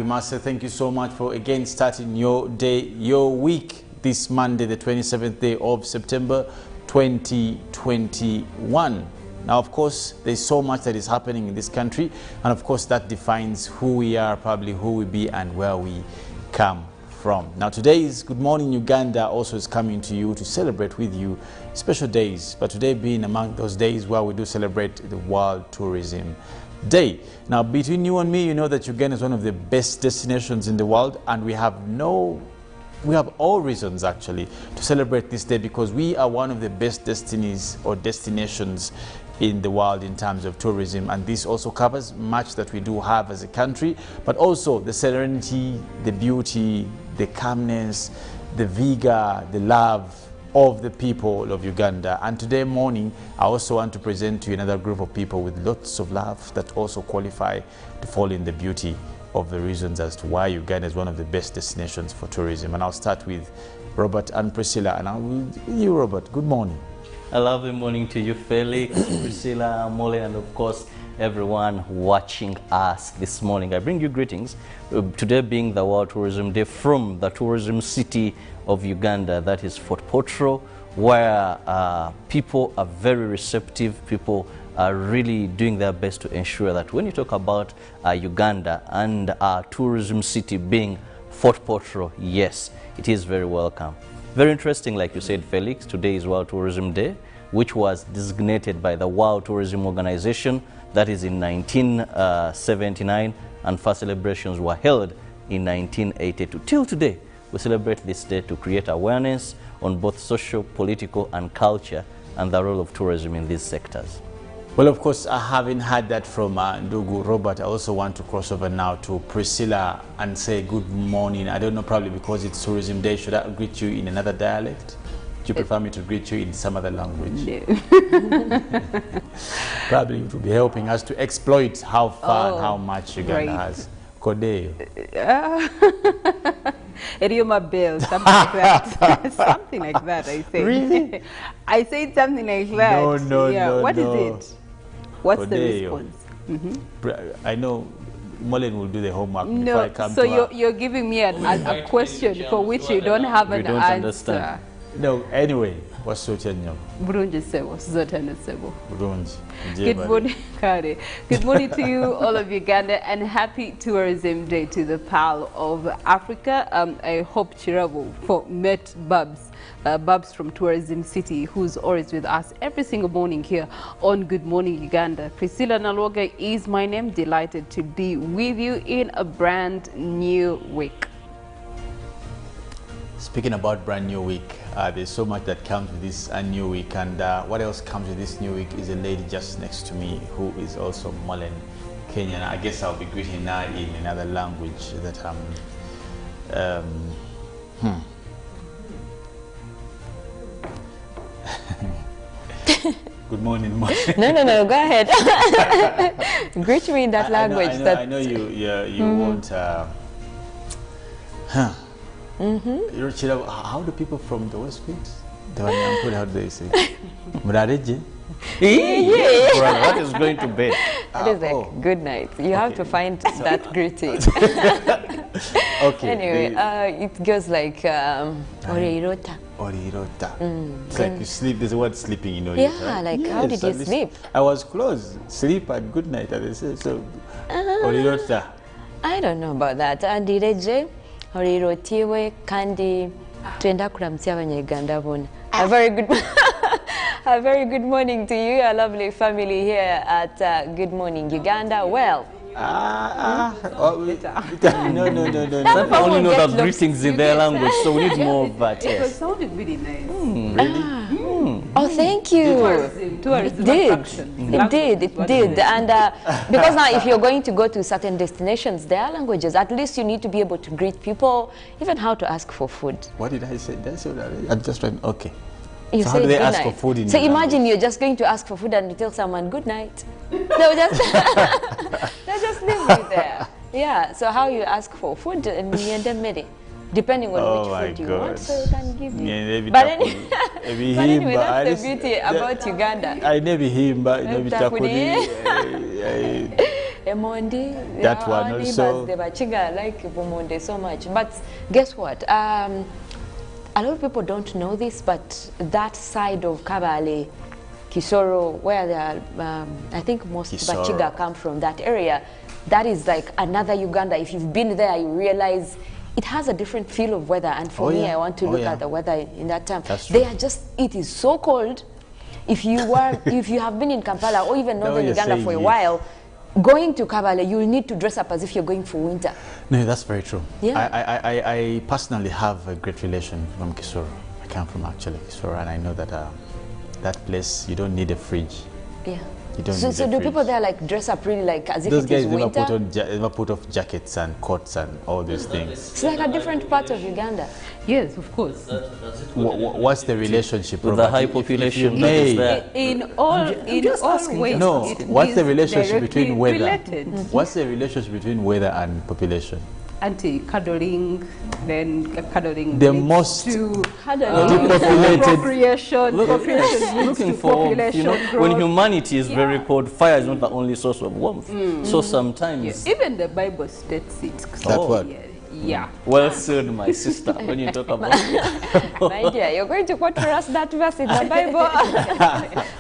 we must say thank you so much for again starting your day, your week, this Monday, the 27th day of September 2021. Now, of course, there's so much that is happening in this country, and of course that defines who we are, probably who we be, and where we come from. Now, today's Good Morning Uganda also is coming to you to celebrate with you special days, but today being among those days where we do celebrate the World Tourism Day. Now, between you and me, you know that Uganda is one of the best destinations in the world, and we have all reasons actually to celebrate this day, because we are one of the best destinations in the world in terms of tourism, and this also covers much that we do have as a country, but also the serenity, the beauty, the calmness, the vigor, the love of the people of Uganda. And today morning, I also want to present to you another group of people with lots of love that also qualify to fall in the beauty of the reasons as to why Uganda is one of the best destinations for tourism. And I'll start with Robert and Priscilla. And you, Robert, good morning. A lovely morning to you, Felix, Priscilla, Mole, and of course, everyone watching us this morning. I bring you greetings. Today being the World Tourism Day from the tourism city of Uganda, that is Fort Portal, where people are very receptive. People are really doing their best to ensure that when you talk about Uganda and our tourism city being Fort Portal, yes, it is very welcome. Very interesting, like you said, Felix, today is World Tourism Day, which was designated by the World Tourism Organization, that is in 1979, and first celebrations were held in 1982. Till today, we celebrate this day to create awareness on both social, political, and culture, and the role of tourism in these sectors. Well, of course, having heard that from Ndugu Robert, I also want to cross over now to Priscilla and say good morning. I don't know, probably because it's Tourism Day, should I greet you in another dialect? Do you prefer me to greet you in some other language? No. Probably it will be helping us to exploit how far and how much Uganda has. Kodeo. Erioma Bell, something like that. Something like that, I say. Really? I said something like that. No. What is it? What's Kodeo. the response? I know Molen will do the homework before I come to her. So you're giving me a question for which you don't have an answer. Understand. No, anyway, what's your name? Burunji Sebo, Zotana Sebo. Burunji. Good morning, Kare. Good morning to you, all of Uganda, and happy Tourism Day to the Pearl of Africa. I hope Kirabo met Babs from Tourism City, who's always with us every single morning here on Good Morning Uganda. Priscilla Nalwoga is my name. Delighted to be with you in a brand new week. Speaking about brand new week, there's so much that comes with this new week, and what else comes with this new week is a lady just next to me who is also Molen Kenyan. I guess I'll be greeting her in another language that Good morning, Molen. No, go ahead. Greet me in that language. I know you won't. How do people from the West speak? How do they say? Murareje? Yeah. What is going to bed? It is like good night. You have to find that greeting. Okay. Anyway, it goes like Orirota. Orirota. It's like you sleep. There's a word sleeping in Orirota. Yeah, like yes, how did you sleep? I was close. Sleep and good night, as they say. So, Orirota. I don't know about that. Andireje. Orirotiwe kandi twenda kuramutsa abanyarwanda bona. A very good morning to you, a lovely family here at Good Morning Uganda. Well, No. I only know that greetings in their language, so we need more of that. It sounded really nice. Really? Oh, thank you. Tourism It did. And because now if you're going to go to certain destinations, there are languages. At least you need to be able to greet people, even how to ask for food. What did I say? Did I say that? I'm just trying. Okay. You so how do they ask for food in So imagine you're just going to ask for food and you tell someone good night. They'll just leave you there. Yeah. So how you ask for food and depending on which food you want, so you can give you. Yeah, but anyway, that's the beauty about Uganda. I never hear, but Emondi. That one our also. neighbors, the Bachiga like Bomonde so much. But guess what? A lot of people don't know this, but that side of Kabale, Kisoro, where there are, I think most Kisoro. Bachiga come from that area, that is like another Uganda. If you've been there, you realize it has a different feel of weather. And for me, I want to look at the weather in that time. They are just, it is so cold. If you have been in Kampala or even northern Uganda for a while, going to Kabale, you will need to dress up as if you're going for winter. No, that's very true. Yeah. I personally have a great relation from Kisoro. I come from actually Kisoro, and I know that that place, you don't need a fridge. Yeah. You don't so need a do fridge. people there like dress up really like as if Those it is guys winter? never put off jackets and coats and all these things. It's like a different part of Uganda. Yes, of course. What's the relationship with the high population that is there? In all ways. No, what's the relationship between weather? Related. What's the relationship between weather and population? Anti-cuddling, then cuddling. The most depopulated. Population Looking for, you know, when humanity is very cold, fire is not the only source of warmth. So sometimes... Even the Bible states it. That what? Yeah. Well said, my sister, when you talk about... My dear, you're going to quote for us that verse in the Bible.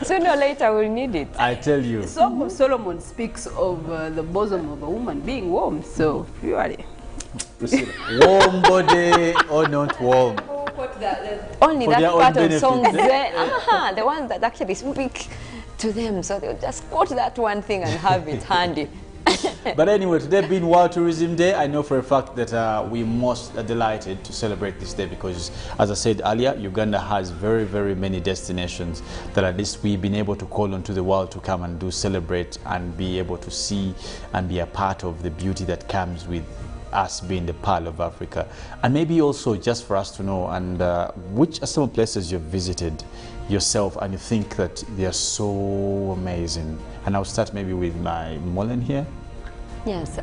Sooner or later we'll need it. I tell you. Song of Solomon speaks of the bosom of a woman being warm. So, really. Warm body or not warm? Only For that their own part of benefit. songs, the ones that actually speak to them. So they'll just quote that one thing and have it handy. But anyway, today being World Tourism Day, I know for a fact that we most are delighted to celebrate this day because, as I said earlier, Uganda has very, very many destinations that at least we've been able to call on to the world to come and do celebrate and be able to see and be a part of the beauty that comes with us being the Pearl of Africa. And maybe also just for us to know, and which are some places you've visited yourself and you think that they are so amazing. And I'll start maybe with my Molen here. Yes,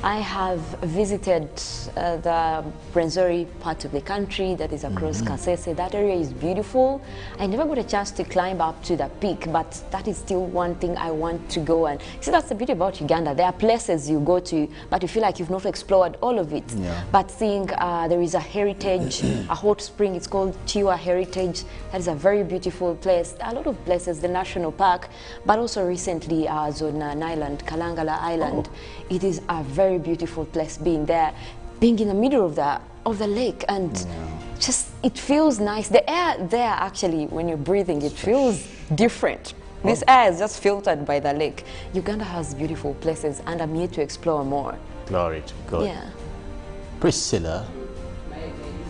I have visited the Rwenzori part of the country that is across Kasese. That area is beautiful. I never got a chance to climb up to the peak, but that is still one thing I want to go. And see, that's the beauty about Uganda. There are places you go to, but you feel like you've not explored all of it. Yeah. But seeing there is a heritage, a hot spring, it's called Chiwa Heritage. That is a very beautiful place. A lot of places, the National Park, but also recently Zonan Island, Kalangala Island. It is a very beautiful place being there, being in the middle of the lake, and just it feels nice. The air there actually, when you're breathing, it feels different. This air is just filtered by the lake. Uganda has beautiful places, and I'm here to explore more. Glory to God. Yeah. Priscilla.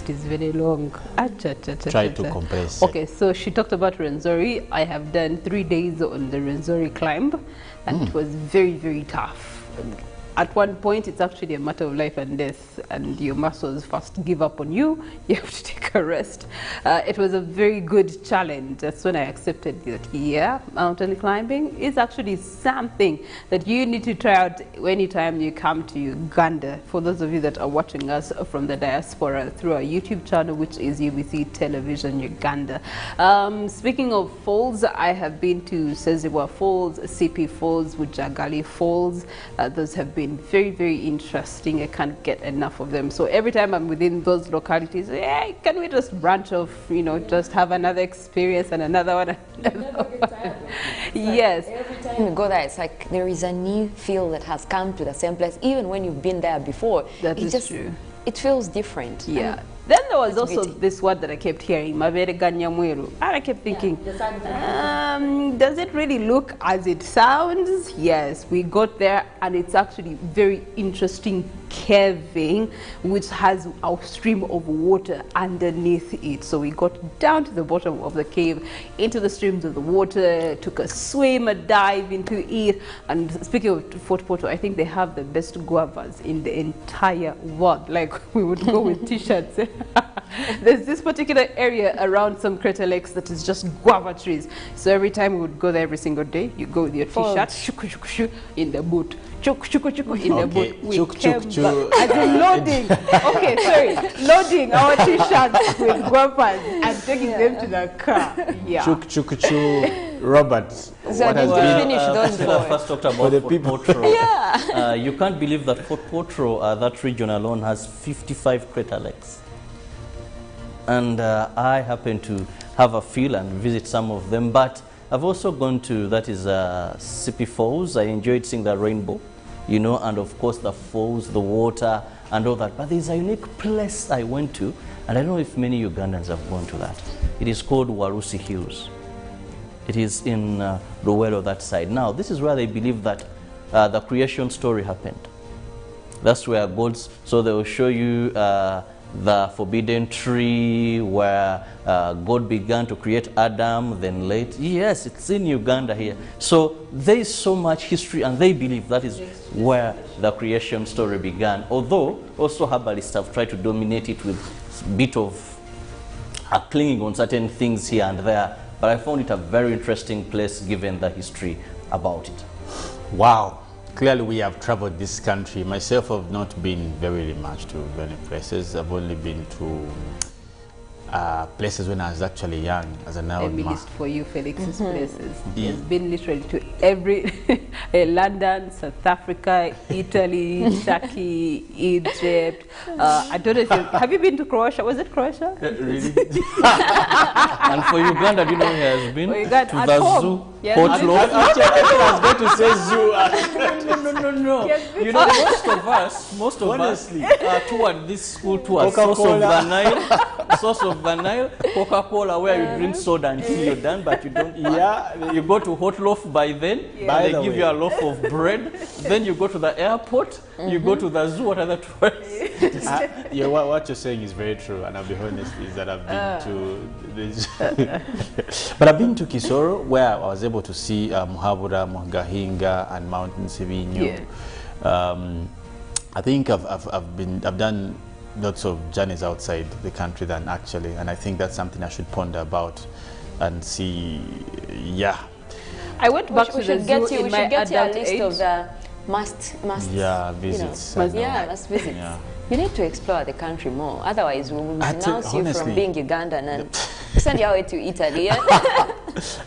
It is very long. Try to compress. Okay, so she talked about Rwenzori. I have done 3 days on the Rwenzori climb, and it was very, very tough. At one point, it's actually a matter of life and death, and your muscles first give up on you. You have to take a rest. It was a very good challenge. That's when I accepted that, yeah, mountain climbing is actually something that you need to try out anytime you come to Uganda. For those of you that are watching us from the diaspora through our YouTube channel, which is UBC Television Uganda. Speaking of falls, I have been to Seziwa Falls, CP Falls, Wujagali Falls. Those have been very, very interesting. I can't get enough of them. So every time I'm within those localities, hey, can we just branch off, you know, just have another experience and another one? Yes. Every time you go there, it's like there is a new feel that has come to the same place, even when you've been there before. That is true. It feels different. Yeah. Then there was also this word that I kept hearing, Mabere Ganyamweru. And I kept thinking, does it really look as it sounds? Yes, we got there, and it's actually very interesting caving, which has a stream of water underneath it. So we got down to the bottom of the cave, into the streams of the water, took a swim, a dive into it. And speaking of Fort Porto, I think they have the best guavas in the entire world. Like, we would go with t-shirts. There's this particular area around some crater lakes that is just guava trees. So every time we would go there every single day, you go with your t-shirt, in the boot. In the boat. We came back. As in loading. Okay, sorry. Loading our t-shirts with guavas and taking them to the car. Yeah. Robert. So what I has need to been finish those Priscilla four. first talked about For the Fort people. Potro. Yeah. You can't believe that Fort Potro, that region alone, has 55 crater lakes. And I happen to have a feel and visit some of them, but I've also gone to, that is Sipi Falls. I enjoyed seeing the rainbow, you know, and of course the falls, the water, and all that. But there's a unique place I went to, and I don't know if many Ugandans have gone to that. It is called Warusi Hills. It is in Luwero, that side. Now, this is where they believe that the creation story happened. That's where God's, so they will show you the forbidden tree where God began to create Adam, then late. Yes, it's in Uganda here. So there is so much history, and they believe that is where the creation story began. Although also herbalists have tried to dominate it with a bit of clinging on certain things here and there. But I found it a very interesting place given the history about it. Wow. Clearly, we have traveled this country. Myself, I've not been very much to many places. I've only been to places when I was actually young, as an Let me man. list for you Felix's places. He has been literally to every London, South Africa, Italy, Turkey, Egypt. I don't know if have you been to Croatia? Was it Croatia? Really? And for Uganda, do you know he has been For Uganda, to at the home. zoo? Yes. Potlo? Actually, I was going to say zoo. No. Yes, You know, most of Honestly. us toured this school tour, source of the Nile, source of the Nile, Coca-Cola, where you drink soda until you're done, but you don't. Yeah. You go to Hot Loaf by then, By they the give way. you a loaf of bread. Then you go to the airport, you go to the zoo. What other tours? Yeah, what you're saying is very true, and I'll be honest, is that I've been to this. But I've been to Kisoro, where I was able to see Muhabura, Mugahinga, and Mountain Sivinyo. Yeah. I think I've done lots of journeys outside the country than actually, and I think that's something I should ponder about and see. Yeah. I went back to We the should get zoo you. in We my should get you a adult list age. of the must. Yeah, you know, visits. I know. yeah, must visits. Yeah. You need to explore the country more. Otherwise, we will denounce you honestly. from being Ugandan and send you away to Italy. Yeah?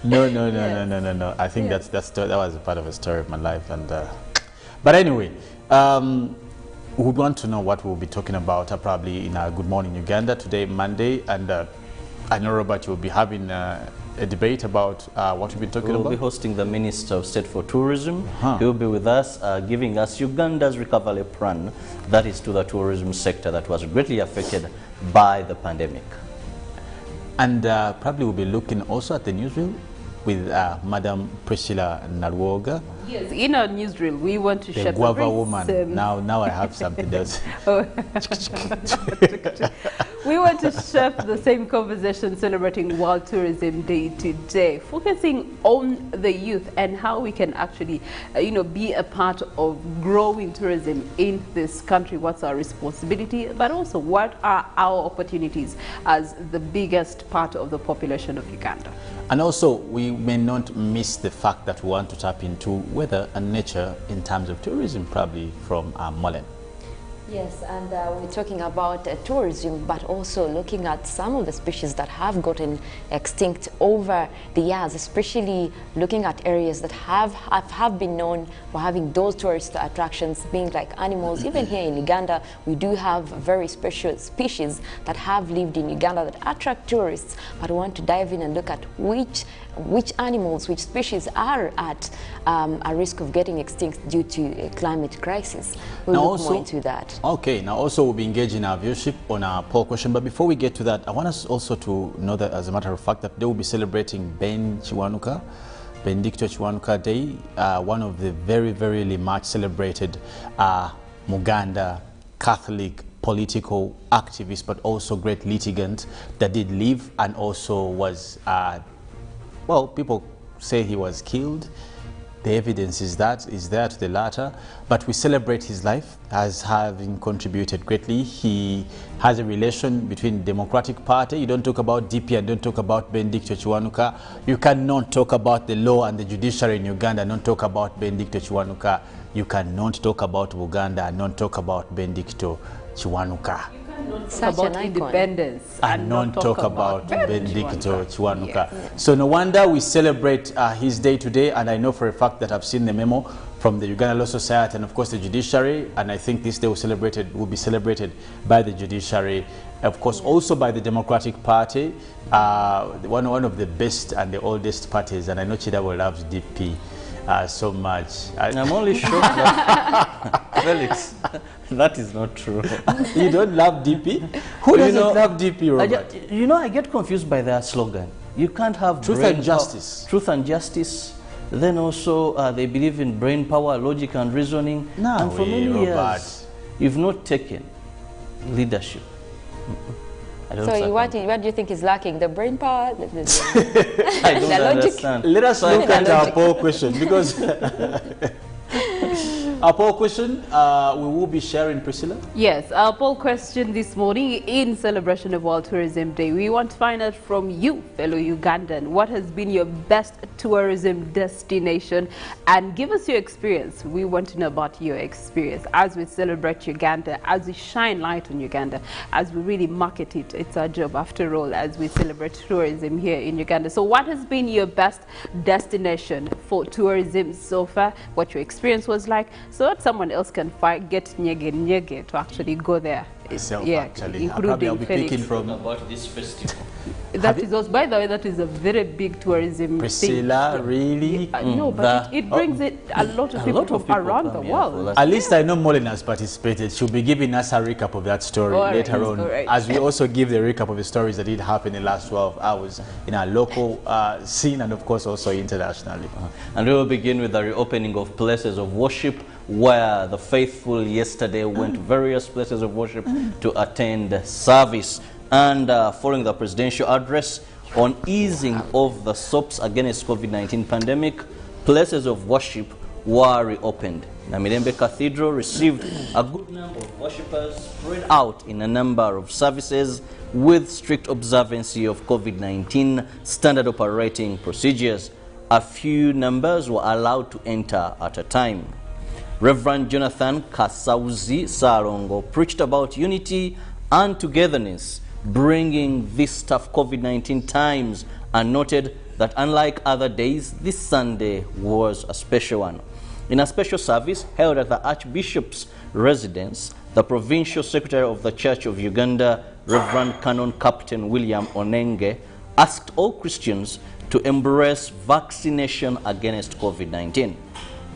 No. I think that was a part of a story of my life, and but anyway, we want to know what we'll be talking about probably in our Good Morning Uganda today, Monday, and I know Robert will be having a debate about what we've been talking We'll about. be hosting the Minister of State for Tourism. Huh. He will be with us, giving us Uganda's recovery plan, that is to the tourism sector that was greatly affected by the pandemic. And probably we'll be looking also at the newsreel with Madam Priscilla Nalwoga, Yes, in our newsreel, we want to the share guava woman. Now I have something else. We want to shift the same conversation celebrating World Tourism Day today, focusing on the youth and how we can actually, be a part of growing tourism in this country. What's our responsibility, but also what are our opportunities as the biggest part of the population of Uganda. And also, we may not miss the fact that we want to tap into weather and nature in terms of tourism, probably from Mullen. Yes, and we're talking about tourism, but also looking at some of the species that have gotten extinct over the years, especially looking at areas that have been known for having those tourist attractions, being like animals. Even here in Uganda, we do have very special species that have lived in Uganda that attract tourists, but we want to dive in and look at which animals, which species are at a risk of getting extinct due to a climate crisis. We'll look more into that. Okay, now also we'll be engaging our viewership on our poll question, but before we get to that, I want us also to know that, as a matter of fact, that they will be celebrating Benedicto Chiwanuka Day, one of the very, very much celebrated Muganda Catholic political activist, but also great litigant that did live and also was, well, people say he was killed. The evidence is there to the latter, but we celebrate his life as having contributed greatly. He has a relation between Democratic Party. You don't talk about DP and don't talk about Benedicto Chiwanuka. You cannot talk about the law and the judiciary in Uganda and not talk about Benedicto Chiwanuka. You cannot talk about Uganda and not talk about Benedicto Chiwanuka. Such about an icon. independence and not talk about Benedicto Kiwanuka. Yes. So no wonder we celebrate his day today, and I know for a fact that I've seen the memo from the Uganda Law Society and of course the judiciary, and I think this day will be celebrated by the judiciary, of course also by the Democratic Party, one of the best and the oldest parties, and I know Kirabo loves DP so much. I'm only shocked that Felix, that is not true. You don't love DP? Who doesn't love DP, Robert? I get confused by their slogan. You can't have Truth and justice. Truth and justice. Then also they believe in brain power, logic and reasoning. No and for way, many Robert. years, you've not taken leadership. I don't So what do you think is lacking? The brain power? I don't the logic? understand. Let us look at our poll question, because our poll question, we will be sharing, Priscilla. Yes, our poll question this morning in celebration of World Tourism Day. We want to find out from you, fellow Ugandan, what has been your best tourism destination, and give us your experience. We want to know about your experience as we celebrate Uganda, as we shine light on Uganda, as we really market it. It's our job after all, as we celebrate tourism here in Uganda. So what has been your best destination for tourism so far? What your experience was like, so that someone else can get nyege to actually go there. Myself, Yeah, actually. Probably I'll including be Felix. picking from About this festival. That is also, by the way, that is a very big tourism Priscilla, thing. really? No, but it brings it a lot of people from around the world. At least I know Molin has participated. She'll be giving us a recap of that story later on, as we also give the recap of the stories that did happen in the last 12 hours in our local scene and of course also internationally. And we will begin with the reopening of places of worship, where the faithful yesterday went to various places of worship to attend service. And following the presidential address on easing of the SOPs against COVID-19 pandemic, places of worship were reopened. Namirembe Cathedral received a good number of worshippers spread out in a number of services with strict observance of COVID-19 standard operating procedures. A few numbers were allowed to enter at a time. Reverend Jonathan Kasauzi Salongo preached about unity and togetherness, bringing this tough COVID-19 times, and noted that unlike other days, this Sunday was a special one. In a special service held at the Archbishop's residence, the Provincial Secretary of the Church of Uganda, Reverend Canon Captain William Onenge, asked all Christians to embrace vaccination against COVID-19.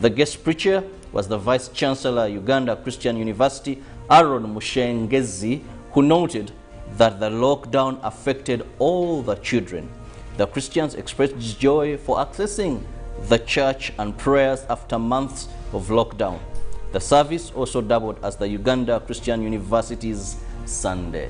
The guest preacher was the Vice Chancellor, Uganda Christian University, Aaron Mushengezi, who noted that the lockdown affected all the children. The Christians expressed joy for accessing the church and prayers after months of lockdown. The service also doubled as the Uganda Christian University's Sunday.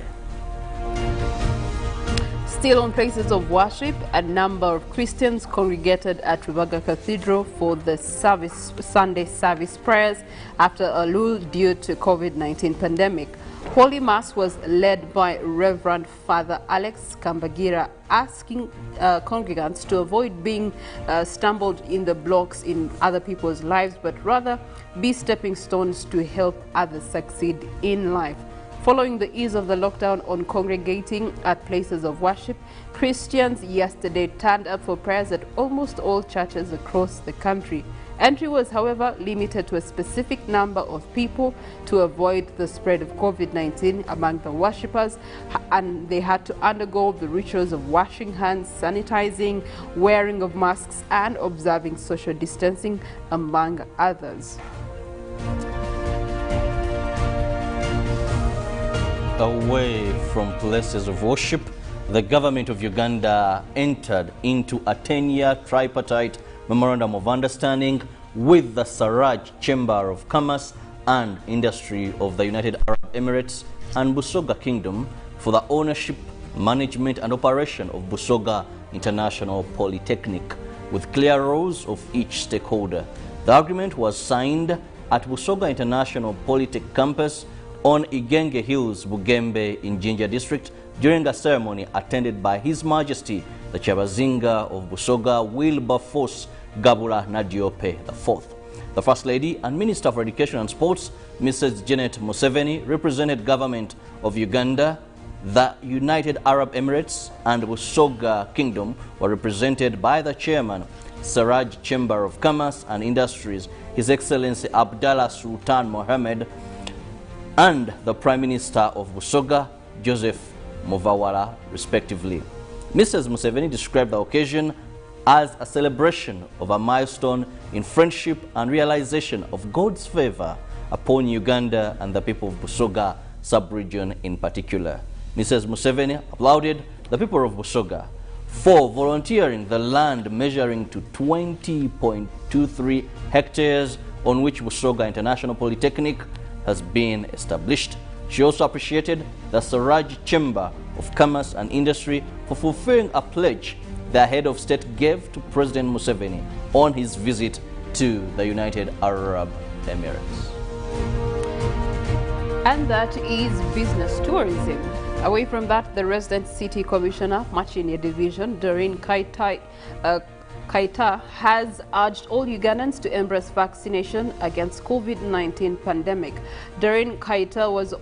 Still on places of worship, a number of Christians congregated at Nalwoga Cathedral for the Sunday service prayers after a lull due to COVID-19 pandemic. Holy Mass was led by Reverend Father Alex Kambagira, asking congregants to avoid being stumbled in the blocks in other people's lives, but rather be stepping stones to help others succeed in life. Following the ease of the lockdown on congregating at places of worship, Christians yesterday turned up for prayers at almost all churches across the country. Entry was, however, limited to a specific number of people to avoid the spread of COVID-19 among the worshippers, and they had to undergo the rituals of washing hands, sanitizing, wearing of masks, and observing social distancing, among others. Away from places of worship, the government of Uganda entered into a 10-year tripartite memorandum of understanding with the Saraj Chamber of Commerce and Industry of the United Arab Emirates and BUSOGA Kingdom for the ownership, management and operation of BUSOGA International Polytechnic, with clear roles of each stakeholder. The agreement was signed at BUSOGA International Polytech campus on Igenge Hills, Bugembe in Jinja district during a ceremony attended by His Majesty the Chabazinga of BUSOGA Wilberforce Gabula Nadiope IV. The First Lady and Minister for Education and Sports, Mrs. Janet Museveni, represented government of Uganda, the United Arab Emirates and BUSOGA Kingdom were represented by the Chairman, Saraj Chamber of Commerce and Industries, His Excellency Abdallah Sultan Mohammed, and the Prime Minister of BUSOGA, Joseph Movawala, respectively. Mrs. Museveni described the occasion as a celebration of a milestone in friendship and realization of God's favor upon Uganda and the people of BUSOGA sub-region in particular. Mrs. Museveni applauded the people of BUSOGA for volunteering the land measuring to 20.23 hectares on which BUSOGA International Polytechnic has been established. She also appreciated the Saraj Chamber of Commerce and Industry for fulfilling a pledge the head of state gave to President Museveni on his visit to the United Arab Emirates. And that is business tourism. Away from that, the resident city commissioner, Machinya Division, Doreen Kaita, has urged all Ugandans to embrace vaccination against COVID-19 pandemic. Doreen Kaita was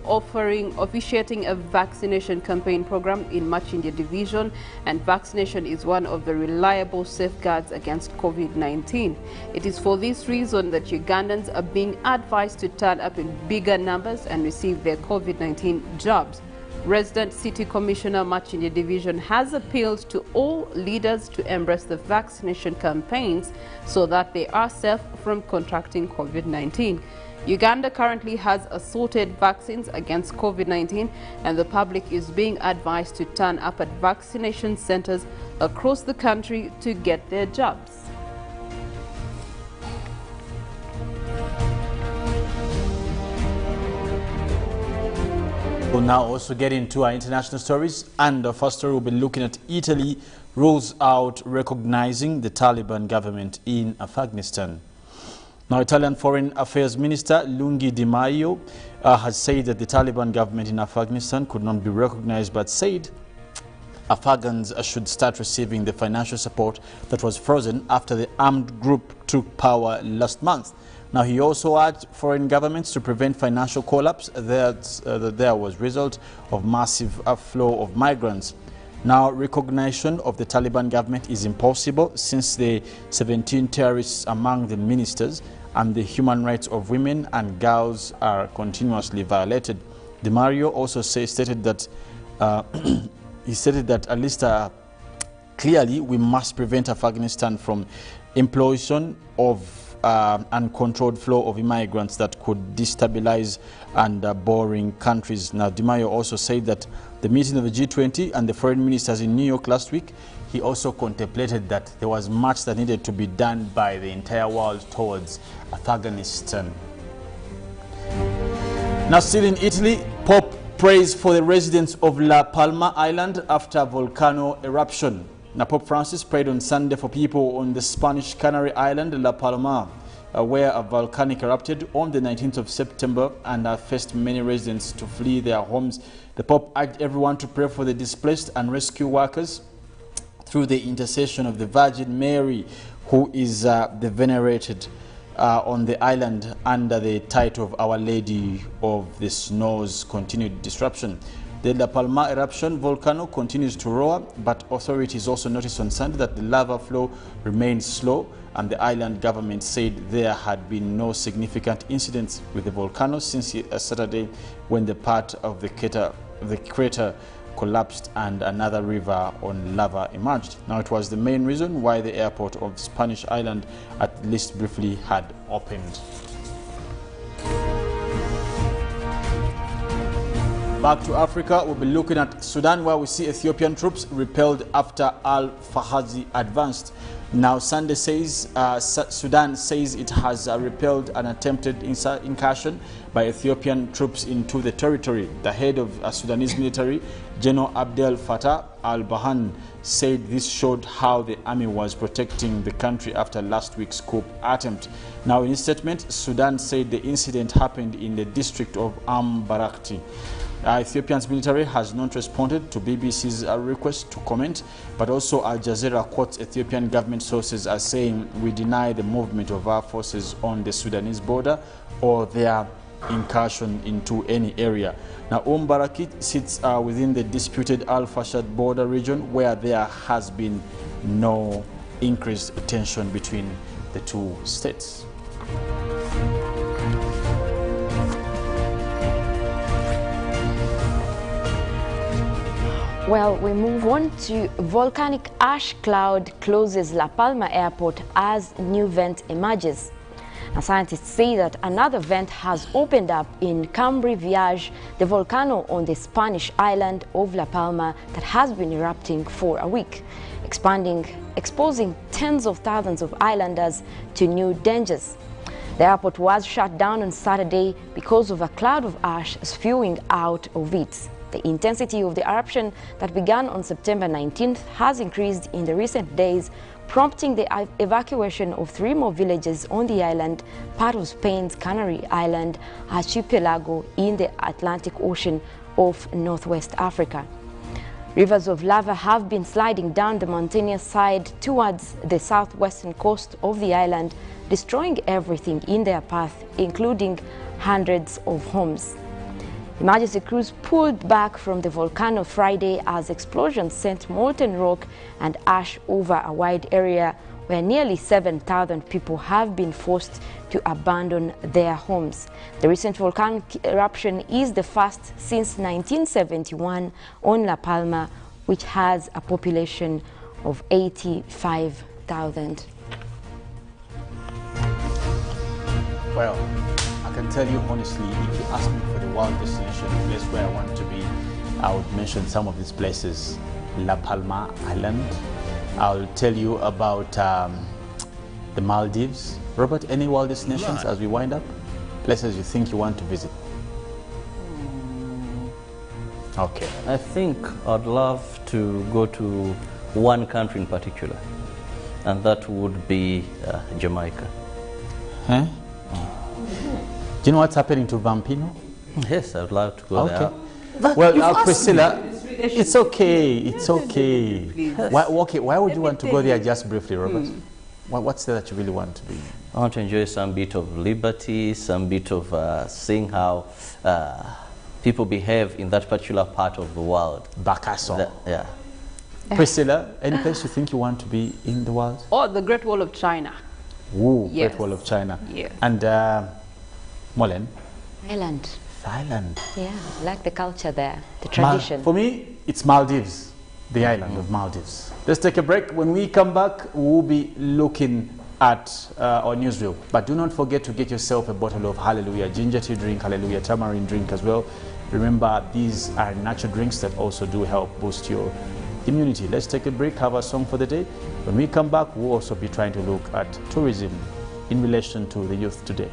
officiating a vaccination campaign program in Machinya Division, and vaccination is one of the reliable safeguards against COVID-19. It is for this reason that Ugandans are being advised to turn up in bigger numbers and receive their COVID-19 jabs. Resident City Commissioner Machinya Division has appealed to all leaders to embrace the vaccination campaigns so that they are safe from contracting COVID-19. Uganda currently has assorted vaccines against COVID-19, and the public is being advised to turn up at vaccination centers across the country to get their jabs. We'll now also get into our international stories, and the first story will be looking at Italy rules out recognizing the Taliban government in Afghanistan. Now, Italian Foreign Affairs Minister Luigi Di Maio has said that the Taliban government in Afghanistan could not be recognized, but said Afghans should start receiving the financial support that was frozen after the armed group took power last month. Now, he also urged foreign governments to prevent financial collapse that there was result of massive flow of migrants. Now, recognition of the Taliban government is impossible since the 17 terrorists among the ministers and the human rights of women and girls are continuously violated. Di Maio also stated that at least clearly we must prevent Afghanistan from implosion of uncontrolled flow of immigrants that could destabilize and boring countries. Now, Di Maio also said that the meeting of the G20 and the foreign ministers in New York last week, he also contemplated that there was much that needed to be done by the entire world towards Afghanistan. Now, still in Italy, Pope prays for the residents of La Palma Island after volcano eruption. Now, Pope Francis prayed on Sunday for people on the Spanish Canary Island, La Palma, where a volcanic erupted on the 19th of September and forced many residents to flee their homes. The Pope urged everyone to pray for the displaced and rescue workers through the intercession of the Virgin Mary, who is the venerated on the island under the title of Our Lady of the Snow's continued disruption. The La Palma eruption volcano continues to roar, but authorities also noticed on Sunday that the lava flow remained slow, and the island government said there had been no significant incidents with the volcano since Saturday, when the part of the crater collapsed and another river on lava emerged. Now, it was the main reason why the airport of Spanish Island at least briefly had opened. Back to Africa, we'll be looking at Sudan, where we see Ethiopian troops repelled after AL-FASHAGA advanced. Now, Sunday says Sudan says it has repelled an attempted incursion by Ethiopian troops into the territory. The head of Sudanese military, General Abdel Fattah al-Burhan, said this showed how the army was protecting the country after last week's coup attempt. Now, in his statement, Sudan said the incident happened in the district of Barakti. Ethiopian's military has not responded to BBC's request to comment, but also Al Jazeera quotes Ethiopian government sources as saying, "We deny the movement of our forces on the Sudanese border or their incursion into any area." Now, Barakit sits within the disputed AL-FASHAGA border region, where there has been no increased tension between the two states. Well, we move on to volcanic ash cloud closes La Palma airport as new vent emerges. Now, scientists say that another vent has opened up in Cambri Viage, the volcano on the Spanish island of La Palma that has been erupting for a week, exposing tens of thousands of islanders to new dangers. The airport was shut down on Saturday because of a cloud of ash spewing out of it. The intensity of the eruption that began on September 19th has increased in the recent days, prompting the evacuation of 3 more villages on the island, part of Spain's Canary Island archipelago in the Atlantic Ocean of Northwest Africa. Rivers of lava have been sliding down the mountainous side towards the southwestern coast of the island, destroying everything in their path, including hundreds of homes. Emergency crews pulled back from the volcano Friday as explosions sent molten rock and ash over a wide area where nearly 7,000 people have been forced to abandon their homes. The recent volcanic eruption is the first since 1971 on La Palma, which has a population of 85,000. Well, I can tell you honestly, if you ask me for the wild destination, the place where I want to be, I would mention some of these places. La Palma Island. I'll tell you about the Maldives. Robert, any wild destinations as we wind up? Places you think you want to visit? Okay. I think I'd love to go to one country in particular, and that would be Jamaica. Huh? Do you know what's happening to Vampino? Yes, I'd love to go there. Well, Priscilla, it's okay. It's okay. Why would you want to go there just briefly, Robert? What's there that you really want to be? I want to enjoy some bit of liberty, some bit of seeing how people behave in that particular part of the world. Bakaso. Yeah. Priscilla, any place you think you want to be in the world? Oh, the Great Wall of China. Ooh, Yes. Great Wall of China. Yes. And Molen? Thailand. Thailand. Yeah, I like the culture there, the tradition. For me, it's Maldives, the island of Maldives. Let's take a break. When we come back, we'll be looking at our newsreel. But do not forget to get yourself a bottle of Hallelujah ginger tea drink, Hallelujah tamarind drink as well. Remember, these are natural drinks that also do help boost your immunity. Let's take a break, have a song for the day. When we come back, we'll also be trying to look at tourism in relation to the youth today.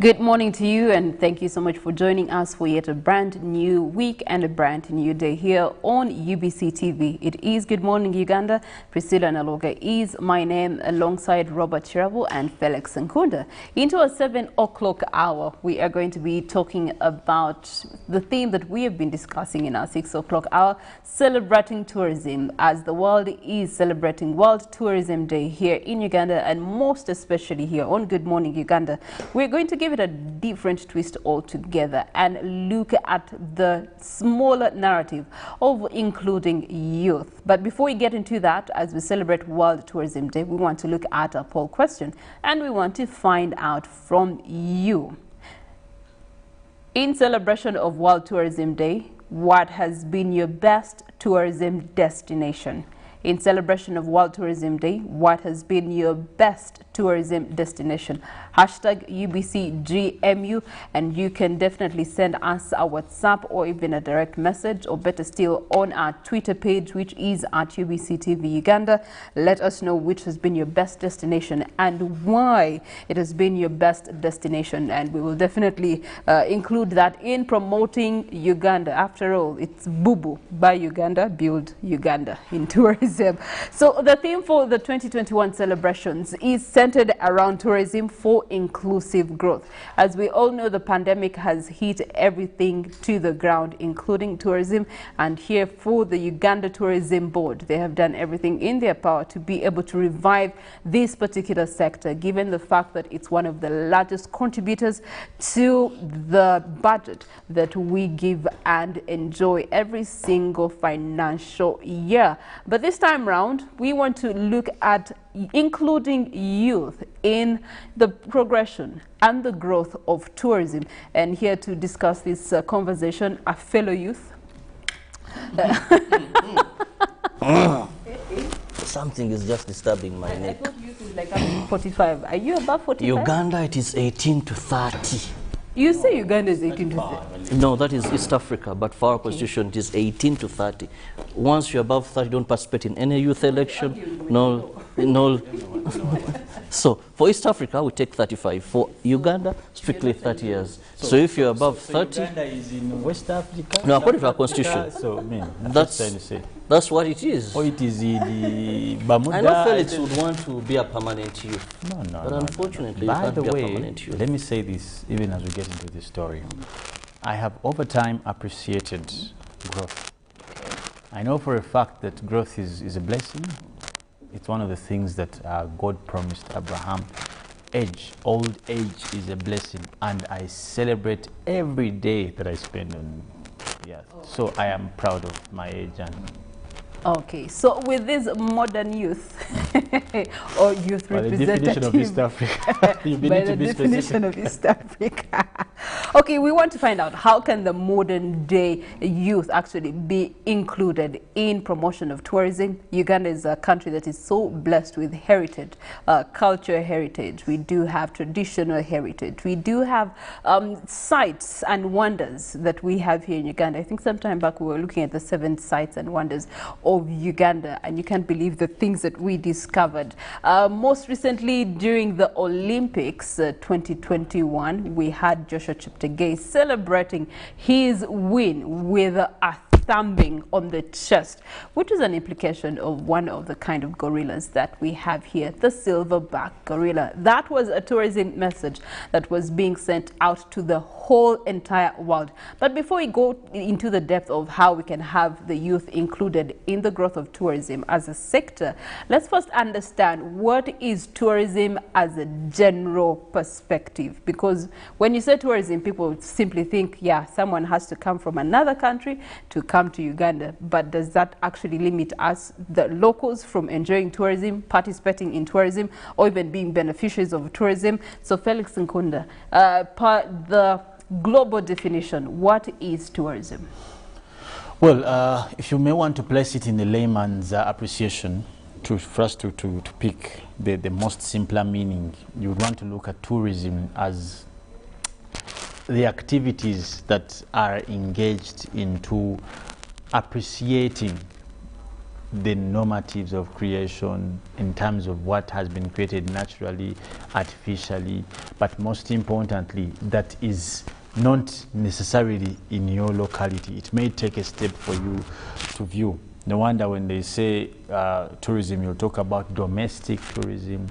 Good morning to you, and thank you so much for joining us for yet a brand new week and a brand new day here on UBC TV. It is Good Morning Uganda. Priscilla Nalwoga is my name, alongside Robert Kirabo and Felix Nkunda. Into our 7 o'clock hour, we are going to be talking about the theme that we have been discussing in our 6 o'clock hour, celebrating tourism, as the world is celebrating World Tourism Day here in Uganda, and most especially here on Good Morning Uganda. We're going to give it a different twist altogether and look at the smaller narrative of including youth. But before we get into that, as we celebrate World Tourism Day, we want to look at a poll question, and we want to find out from you. In celebration of World Tourism Day, what has been your best tourism destination? In celebration of World Tourism Day, what has been your best tourism destination? Hashtag UBCGMU, and you can definitely send us a WhatsApp or even a direct message, or better still on our Twitter page, which is at UBCTV Uganda. Let us know which has been your best destination and why it has been your best destination, and we will definitely include that in promoting Uganda. After all, it's Bubu, buy Uganda, build Uganda in tourism. So the theme for the 2021 celebrations is centered around tourism for inclusive growth. As we all know, the pandemic has hit everything to the ground, including tourism. And here for the Uganda Tourism Board, they have done everything in their power to be able to revive this particular sector, given the fact that it's one of the largest contributors to the budget that we give and enjoy every single financial year. But this time round, we want to look at including youth in the progression and the growth of tourism. And here to discuss this conversation, a fellow youth. Something is just disturbing my neck. I thought youth is like 45. Are you above 45? Uganda, it is 18 to 30. You say Uganda is 18 to 30. No, that is East Africa, but for our constitution, it is 18 to 30. Once you're above 30, don't participate in any youth election. No. So for East Africa, we take 35. For Uganda, strictly 30 years. So if you're above 30, Uganda is in West Africa. no, according to our constitution, So, I mean, that's what it is. or it is in the Bermuda. I know Felix would want to be a permanent youth, No. but unfortunately, By you can't the be a way, permanent youth. let me say this, even as we get into this story. I have over time appreciated growth. I know for a fact that growth is a blessing. It's one of the things that God promised Abraham. Old age is a blessing, and I celebrate every day that I spend on the earth. So I am proud of my age. And Okay, so with this modern youth or youth by the representative, definition of East Africa, you by need the to be definition specific. of East Africa. Okay, we want to find out, how can the modern day youth actually be included in promotion of tourism? Uganda is a country that is so blessed with heritage, culture heritage. We do have traditional heritage. We do have sites and wonders that we have here in Uganda. I think sometime back we were looking at the 7 sites and wonders of Uganda, and you can't believe the things that we discovered. Most recently, during the Olympics 2021, we had Joshua Cheptegei celebrating his win with a thumping on the chest, which is an implication of one of the kind of gorillas that we have here, the silverback gorilla. That was a tourism message that was being sent out to the whole entire world. But before we go into the depth of how we can have the youth included in the growth of tourism as a sector, let's first understand what is tourism as a general perspective. Because when you say tourism, people simply think, yeah, someone has to come from another country to come to Uganda. But does that actually limit us, the locals, from enjoying tourism, participating in tourism, or even being beneficiaries of tourism? So Felix Nkunda, per the global definition, what is tourism? Well, if you may want to place it in the layman's appreciation, for us to pick the most simpler meaning, you would want to look at tourism as the activities that are engaged into appreciating the normatives of creation in terms of what has been created naturally, artificially, but most importantly, that is not necessarily in your locality. It may take a step for you to view. No wonder when they say tourism, you'll talk about domestic tourism,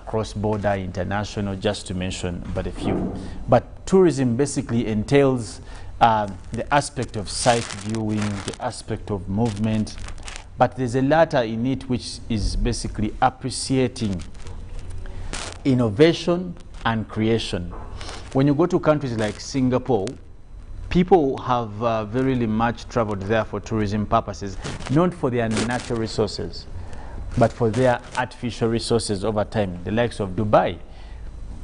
cross-border, international, just to mention but a few. But tourism basically entails the aspect of sight viewing, the aspect of movement, but there's a latter in it which is basically appreciating innovation and creation. When you go to countries like Singapore, people have very much traveled there for tourism purposes, not for their natural resources, but for their artificial resources over time, the likes of Dubai.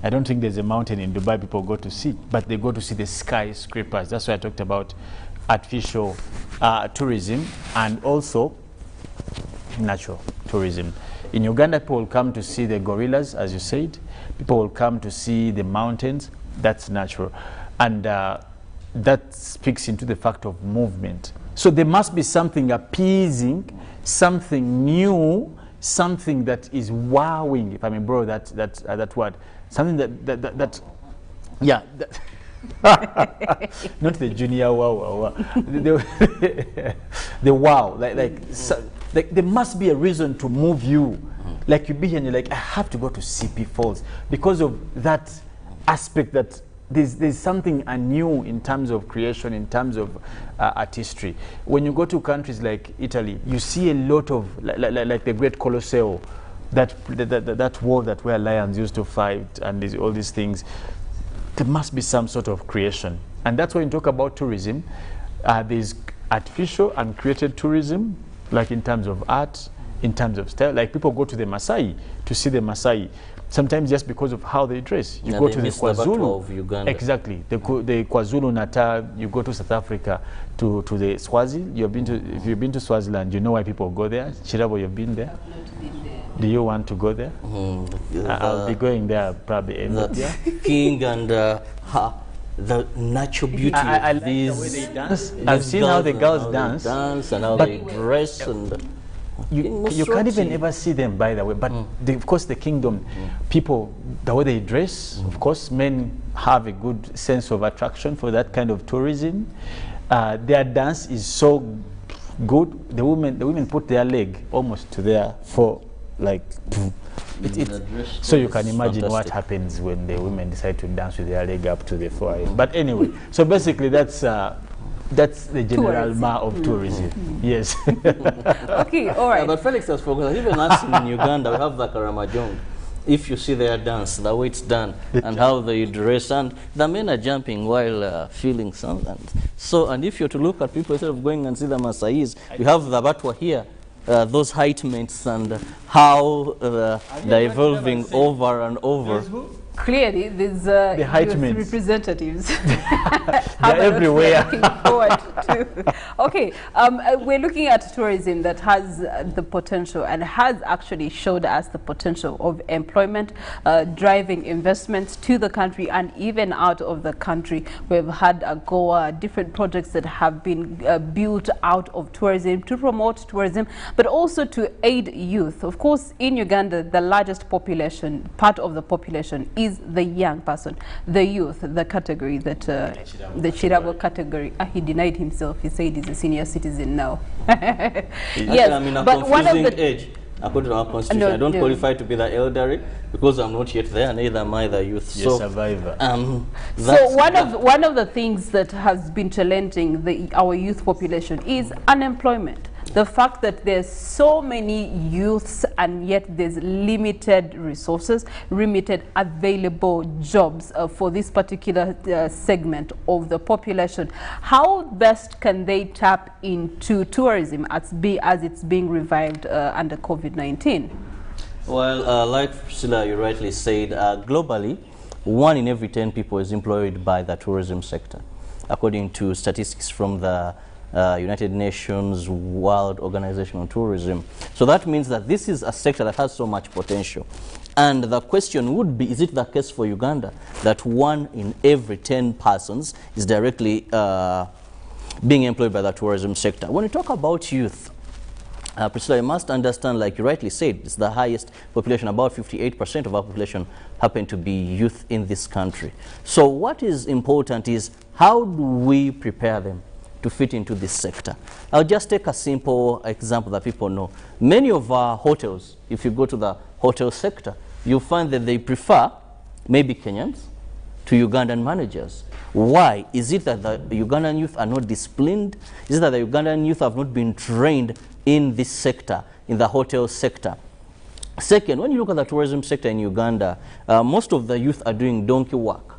I don't think there's a mountain in Dubai people go to see, but they go to see the skyscrapers. That's why I talked about artificial tourism and also natural tourism. In Uganda, people will come to see the gorillas, as you said. People will come to see the mountains. That's natural. And that speaks into the fact of movement. So there must be something appeasing, something new, something that is wowing, if I may borrow that word. Something that yeah, not the junior wow, the wow, like there must be a reason to move you. Like you be here and you're like, I have to go to CP Falls because of that aspect that there's something anew in terms of creation, in terms of artistry. When you go to countries like Italy, you see a lot of, like the Great Colosseo, that wall that where lions used to fight and all these things. There must be some sort of creation. And that's when you talk about tourism. There's artificial and created tourism, like in terms of art, in terms of style. Like people go to the Maasai to see the Maasai. Sometimes just because of how they dress. You go to the KwaZulu. Of Uganda. Exactly. The KwaZulu Natal, you go to South Africa, to the Swazi. If you've been to Swaziland, you know why people go there. Kirabo, you've been there? Do you want to go there? I'll be going there probably end of year. King and the natural beauty I of like these. the way they dance. I've seen how the girls dance. And how they dress. And you can't even ever see them, by the way. But of course, the kingdom, people, the way they dress, of course, men have a good sense of attraction for that kind of tourism. Their dance is so good. The women put their leg almost to their so you can imagine fantastic. What happens when the women decide to dance with their leg up to the forehead. But anyway, so basically that's the general ma of tourism. Yes. Okay, all right. But Felix has forgotten. Even us in Uganda, we have the Karamajong. If you see their dance, the way it's done, and how they dress, and the men are jumping while feeling something. So, and if you're to look at people instead of going and see the Maasais, we have the Batwa here. Those height mates and how they're evolving over and over. Clearly, there's the height mates representatives. They're everywhere. Looking forward to. Okay, we're looking at tourism that has the potential and has actually showed us the potential of employment, driving investments to the country and even out of the country. We've had different projects that have been built out of tourism to promote tourism, but also to aid youth. Of course, in Uganda, the largest population, part of the population is the young person, the youth, the category that the Kirabo category. He denied himself. He said he's a senior citizen now. Yes, I'm in a but one of the age. According to our constitution, I don't qualify to be the elderly because I'm not yet there. Neither am I the youth. You're a survivor. So one of the things that has been challenging our youth population is unemployment. The fact that there's so many youths and yet there's limited resources, limited available jobs for this particular segment of the population. How best can they tap into tourism as it's being revived under COVID-19? Well, like Priscilla, you rightly said, globally, 1 in every 10 people is employed by the tourism sector, according to statistics from the United Nations World Organization on Tourism. So that means that this is a sector that has so much potential. And the question would be, is it the case for Uganda that 1 in every 10 persons is directly being employed by the tourism sector? When you talk about youth, Priscilla, you must understand, like you rightly said, it's the highest population. About 58% of our population happen to be youth in this country. So what is important is how do we prepare them to fit into this sector? I'll just take a simple example that people know. Many of our hotels, if you go to the hotel sector, you'll find that they prefer maybe Kenyans to Ugandan managers. Why? Is it that the Ugandan youth are not disciplined? Is it that the Ugandan youth have not been trained in this sector, in the hotel sector? Second, when you look at the tourism sector in Uganda, most of the youth are doing donkey work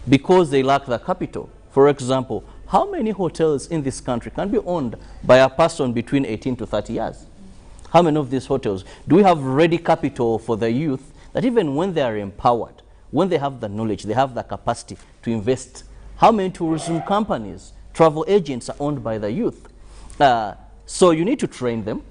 because they lack the capital. For example, how many hotels in this country can be owned by a person between 18 to 30 years? How many of these hotels do we have ready capital for the youth that even when they are empowered, when they have the knowledge, they have the capacity to invest? How many tourism companies, travel agents are owned by the youth? So you need to train them.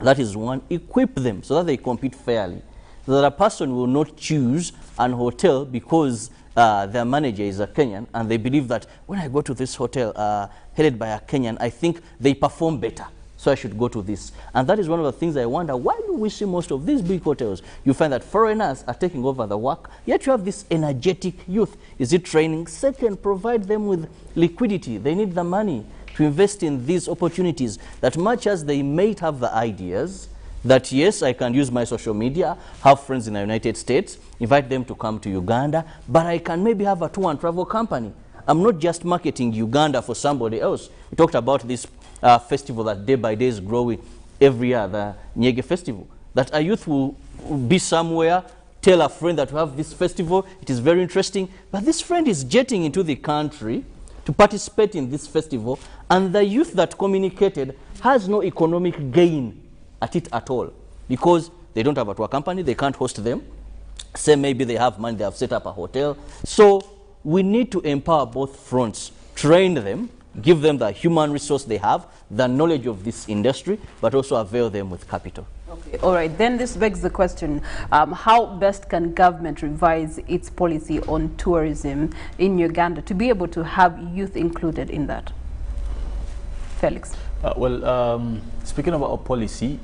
That is one. Equip them so that they compete fairly. So that a person will not choose an hotel because their manager is a Kenyan and they believe that when I go to this hotel headed by a Kenyan, I think they perform better, so I should go to this. And that is one of the things I wonder, why do we see most of these big hotels? You find that foreigners are taking over the work, yet you have this energetic youth. Is it training? Second, provide them with liquidity. They need the money to invest in these opportunities, that much as they may have the ideas that yes, I can use my social media, have friends in the United States, invite them to come to Uganda, but I can maybe have a tour and travel company. I'm not just marketing Uganda for somebody else. We talked about this festival that day by day is growing every year, the Nyege festival, that a youth will be somewhere, tell a friend that we have this festival, it is very interesting, but this friend is jetting into the country to participate in this festival, and the youth that communicated has no economic gain at it at all, because they don't have a tour company, they can't host them. Say maybe they have money, they have set up a hotel. So we need to empower both fronts, train them, give them the human resource they have, the knowledge of this industry, but also avail them with capital. Okay, all right, then this begs the question, how best can government revise its policy on tourism in Uganda to be able to have youth included in that? Felix. Speaking about our policy,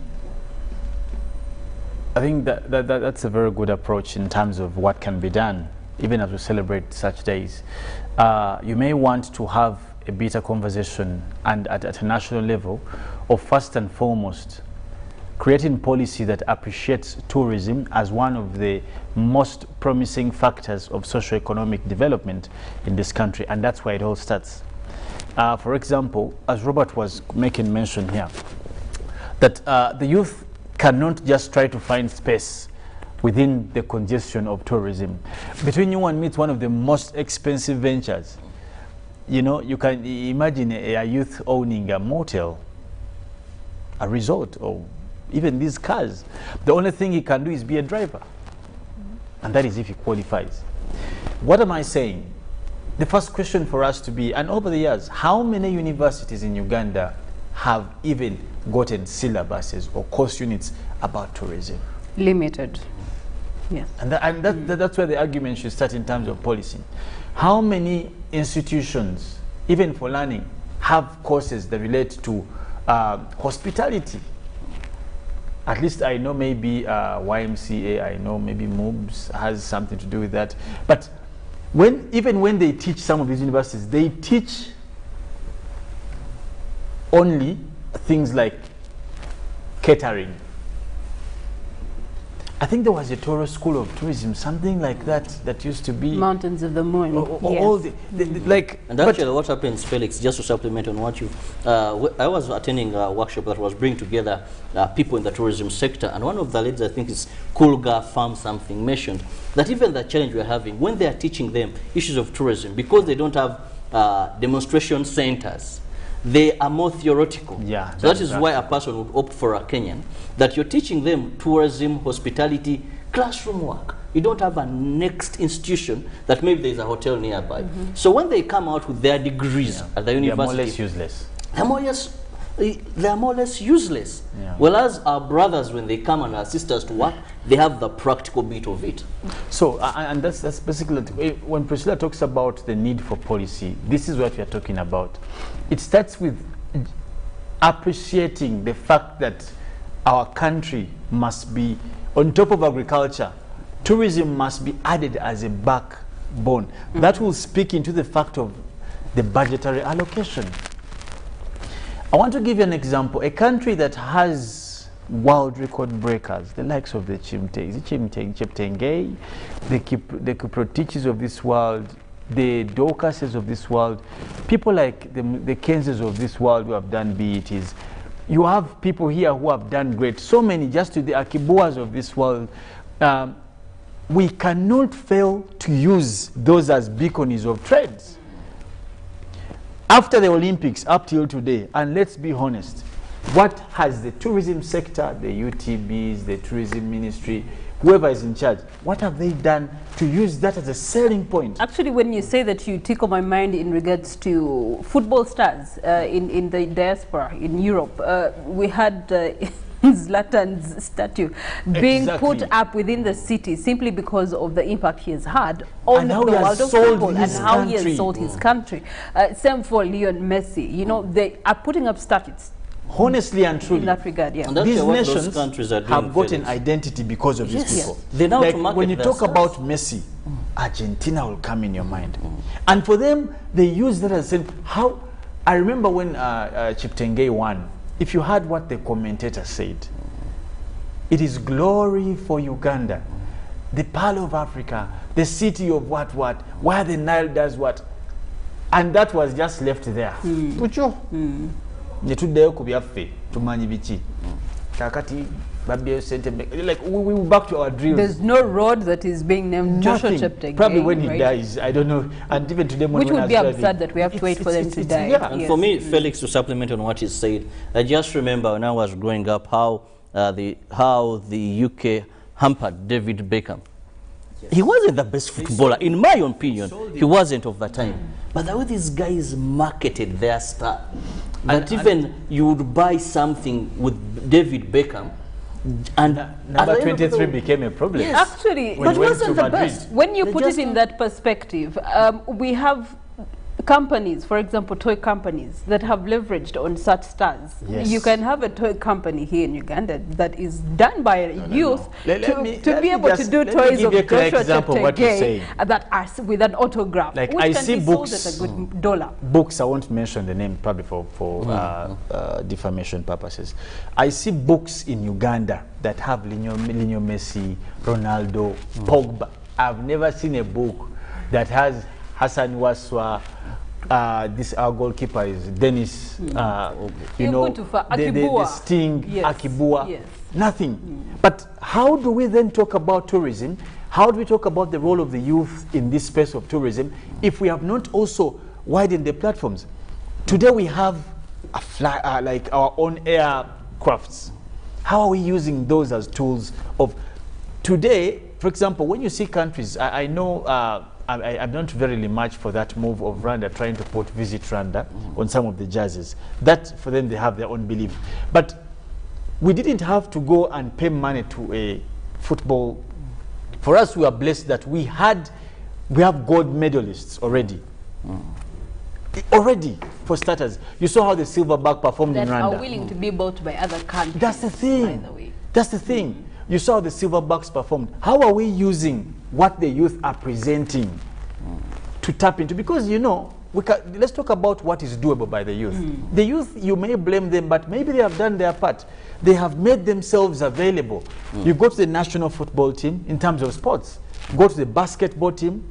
I think that's a very good approach in terms of what can be done, even as we celebrate such days. You may want to have a better conversation and at a national level of first and foremost creating policy that appreciates tourism as one of the most promising factors of socio-economic development in this country, and that's where it all starts. For example, as Robert was making mention here, that the youth cannot just try to find space within the congestion of tourism. Between you and me, it's one of the most expensive ventures. You know, you can imagine a youth owning a motel, a resort, or even these cars. The only thing he can do is be a driver. And that is if he qualifies. What am I saying? The first question for us to be, and over the years, how many universities in Uganda have even gotten syllabuses or course units about tourism? Limited. Yes. And that's where the argument should start in terms of policy. How many institutions, even for learning, have courses that relate to hospitality? At least I know maybe YMCA, I know maybe MOOBS has something to do with that. But even when they teach some of these universities, they teach only things like catering. I think there was a Toro School of Tourism, something like that, that used to be Mountains of the Moon. All yes. like. And actually, what happens, Felix, just to supplement on what you, I was attending a workshop that was bringing together people in the tourism sector, and one of the ladies, I think it's Kulga Farm something, mentioned that even the challenge we're having when they are teaching them issues of tourism, because they don't have demonstration centers, they are more theoretical. Yeah, so that is why a person would opt for a Kenyan, that you're teaching them tourism, hospitality, classroom work. You don't have a next institution that maybe there's a hotel nearby. So when they come out with their degrees at the university, they're more or less useless. They're more or less useless. Yeah. Whereas our brothers, when they come and assist us to work, they have the practical bit of it. So, and that's basically, when Priscilla talks about the need for policy, this is what we are talking about. It starts with appreciating the fact that our country must be, on top of agriculture, tourism must be added as a backbone. That will speak into the fact of the budgetary allocation. I want to give you an example. A country that has world record breakers, the likes of the Cheptegei, the Kiprotichis of this world, the Dorcases of this world, people like the Kenses of this world who have done BETs. You have people here who have done great. So many, just to the Akibuas of this world. We cannot fail to use those as beacons of trades. After the Olympics, up till today, and let's be honest, what has the tourism sector, the UTBs, the tourism ministry, whoever is in charge, what have they done to use that as a selling point? Actually, when you say that, you tickle my mind in regards to football stars in the diaspora in Europe. We had Zlatan's statue being put up within the city simply because of the impact he has had on the world of football and how he has sold his country. Same for Lionel Messi. You know, they are putting up statues. Honestly and truly, in that regard, yeah. These nations have got an identity because of these people. They know like when you talk about Messi, Argentina will come in your mind. And for them, they use that as how. I remember when Cheptegei won, if you heard what the commentator said, it is glory for Uganda, the Pearl of Africa, the city of what, where the Nile does what. And that was just left there. Like we back to our drills. There's no road that is being named Joshua Cheptegei. Probably when he dies, I don't know. And even today, which would be absurd that we have to wait for them to die. Yeah. And for me, Felix, to supplement on what he said, I just remember when I was growing up how the UK hampered David Beckham. Yes. He wasn't the best footballer, in my opinion. He wasn't of the time. But the way these guys marketed their star, and even you would buy something with David Beckham, and number 23 became a problem. Yes. Actually, but wasn't the best. When you put it in that perspective, we have companies, for example, toy companies that have leveraged on such stars. Yes. You can have a toy company here in Uganda that is done by youth to be able to do toys of Joshua Cheptegei that are with an autograph, like which I can see be books, sold at a good dollar. Books, I won't mention the name probably for defamation purposes. I see books in Uganda that have Lionel Messi, Ronaldo, Pogba. I've never seen a book that has Hassan Waswa, this our goalkeeper is Dennis, you know, the Sting, yes. Akibua, yes. Nothing. But how do we then talk about tourism? How do we talk about the role of the youth in this space of tourism if we have not also widened the platforms? Today we have a like our own aircrafts. How are we using those as tools of today? For example, when you see countries, I know I'm not very much for that move of Rwanda trying to put Visit Rwanda on some of the jerseys. That, for them, they have their own belief. But we didn't have to go and pay money to a football. For us, we are blessed that we have gold medalists already. Already, for starters. You saw how the silverback performed in Rwanda. That are willing to be bought by other countries. That's the thing. By the way. That's the thing. You saw the silverbacks performed. How are we using what the youth are presenting to tap into? Because, you know, let's talk about what is doable by the youth. The youth, you may blame them, but maybe they have done their part. They have made themselves available. You go to the national football team in terms of sports. Go to the basketball team.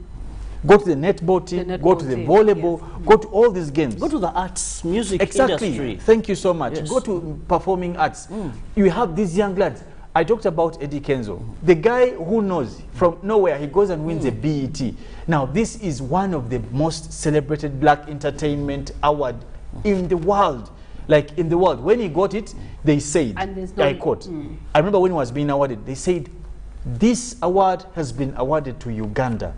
Go to the netball team. Go to the volleyball. Yes. Go to all these games. Go to the arts, music industry. Thank you so much. Yes. Go to performing arts. You have these young lads. I talked about Eddie Kenzo, the guy who knows from nowhere, he goes and wins a BET. Now, this is one of the most celebrated black entertainment award in the world. Like in the world. When he got it, they said, I quote, I remember when he was being awarded, they said, this award has been awarded to Uganda.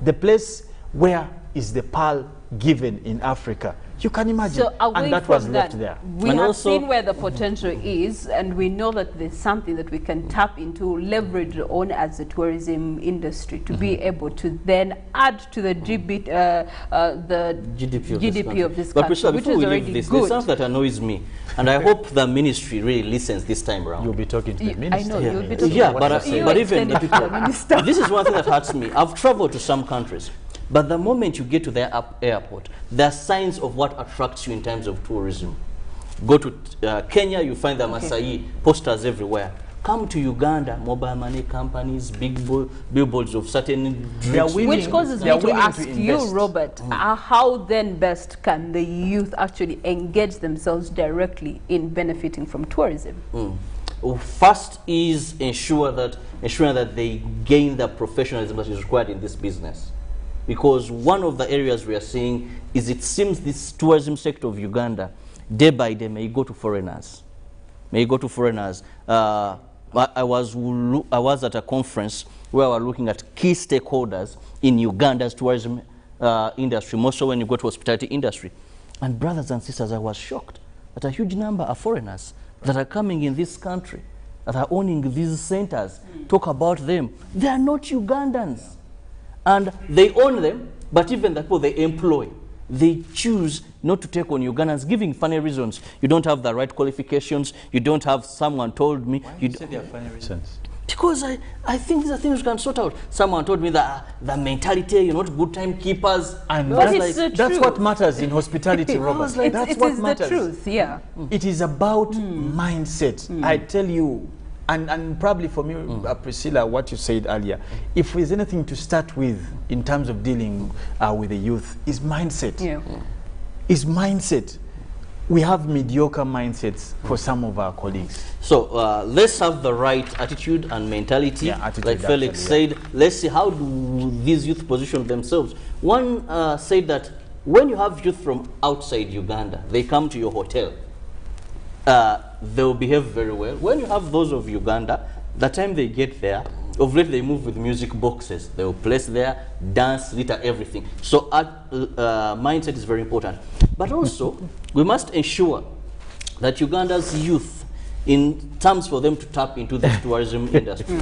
The place where is the Pearl given in Africa. You can imagine. So away and that from was that, left there. We And have also- seen where the potential is, and we know that there's something that we can tap into, leverage on as the tourism industry to be able to then add to the GDP of this But country, Priscilla, which before is we already leave this, good. there's something that annoys me, and I hope the ministry really listens this time around. You'll be talking to the I minister. know, you'll be talking Yeah, to but, you but even extend it to the minister. this is one thing that hurts me. I've traveled to some countries, but the moment you get to their airport, there are signs of what attracts you in terms of tourism. Go to Kenya, you find the Masai posters everywhere. Come to Uganda, mobile money companies, billboards of certain drinks. Which causes me to ask you, invest. Robert, how then best can the youth actually engage themselves directly in benefiting from tourism? Well, first is ensuring that they gain the professionalism that is required in this business. Because one of the areas we are seeing is it seems this tourism sector of Uganda, day by day, may go to foreigners. May go to foreigners. I was at a conference where we were looking at key stakeholders in Uganda's tourism industry, more so when you go to hospitality industry. And brothers and sisters, I was shocked that a huge number of foreigners that are coming in this country, that are owning these centers, talk about them. They are not Ugandans. And they own them, but even the people they employ, they choose not to take on Ugandans, giving funny reasons. You don't have the right qualifications. You don't have, someone told me. Why do you say they are funny reasons? Because I think these are things we can sort out. Someone told me that the mentality, you're not good timekeepers. And But that's, it's the that's truth. what matters in hospitality, Robert. like, That's It what is matters. the truth, yeah. It is about mindset. I tell you, and probably for me, Priscilla, what you said earlier, if there's anything to start with in terms of dealing with the youth, is mindset. Yeah. Is mindset. We have mediocre mindsets for some of our colleagues. So let's have the right attitude and mentality. Yeah, attitude, like Felix actually, said, let's see how do these youth position themselves. One said that when you have youth from outside Uganda, they come to your hotel, they'll behave very well. When you have those of Uganda, the time they get there, of late they move with music boxes. They will place there, dance, litter, everything. So mindset is very important. But also, we must ensure that Uganda's youth, in terms for them to tap into the tourism industry,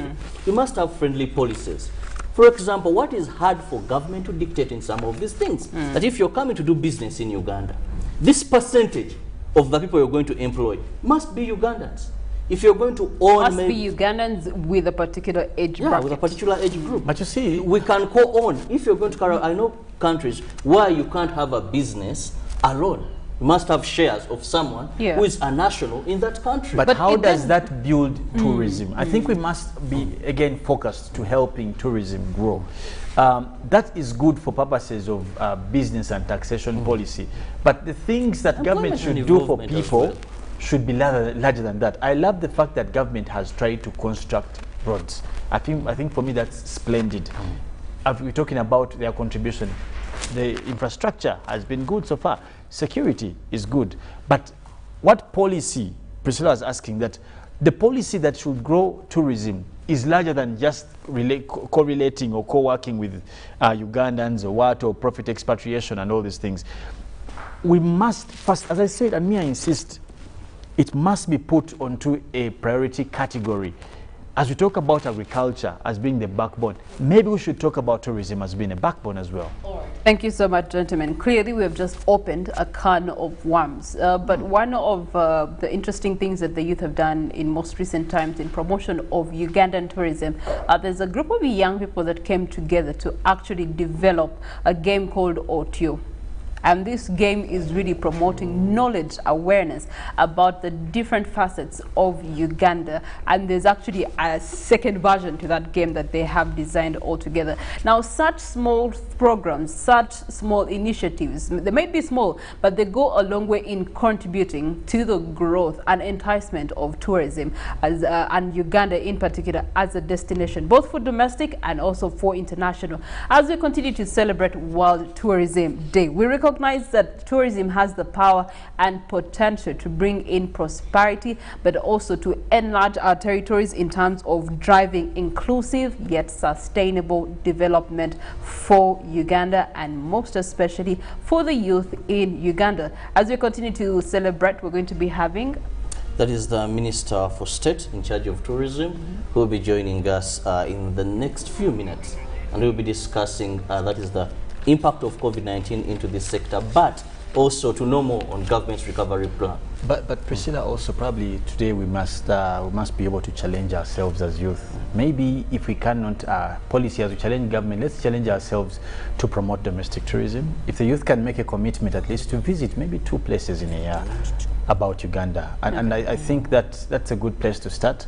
we must have friendly policies. For example, what is hard for government to dictate in some of these things? That if you're coming to do business in Uganda, this percentage of the people you're going to employ must be Ugandans. If you're going to own... Must be Ugandans with a particular age bracket. with a particular age group. But you see, We can co-own. If you're going to carry... I know countries where you can't have a business alone. You must have shares of someone who is a national in that country. but how it does then- that build tourism? I think we must be, again, focused to helping tourism grow. That is good for purposes of business and taxation policy. But the things that government Employment should do for involvement as people well. should be larger than that. I love the fact that government has tried to construct roads. I think for me that's splendid. We're talking about their contribution. The infrastructure has been good so far. Security is good. But what policy, Priscilla is asking, that the policy that should grow tourism is larger than just correlating or co-working with Ugandans or what, or profit expatriation and all these things. We must first, as I said, and me I insist, it must be put onto a priority category. As we talk about agriculture as being the backbone, maybe we should talk about tourism as being a backbone as well. Thank you so much, gentlemen. Clearly, we have just opened a can of worms. But one of the interesting things that the youth have done in most recent times in promotion of Ugandan tourism, there's a group of young people that came together to actually develop a game called Otio. And this game is really promoting knowledge, awareness about the different facets of Uganda. And there's actually a second version to that game that they have designed altogether. Now, such small programs, such small initiatives, they may be small, but they go a long way in contributing to the growth and enticement of tourism, as, and Uganda in particular as a destination, both for domestic and also for international. As we continue to celebrate World Tourism Day, we recognize recognize that tourism has the power and potential to bring in prosperity, but also to enlarge our territories in terms of driving inclusive yet sustainable development for Uganda, and most especially for the youth in Uganda. As we continue to celebrate, we're going to be having... That is the Minister for State in charge of tourism, who will be joining us in the next few minutes. And we'll be discussing, that is the impact of COVID-19 into this sector, but also to know more on government's recovery plan. But Priscilla, also probably today we must be able to challenge ourselves as youth. Maybe if we cannot policy as we challenge government, let's challenge ourselves to promote domestic tourism. If the youth can make a commitment at least to visit maybe 2 places in a year about Uganda, and I think that's a good place to start,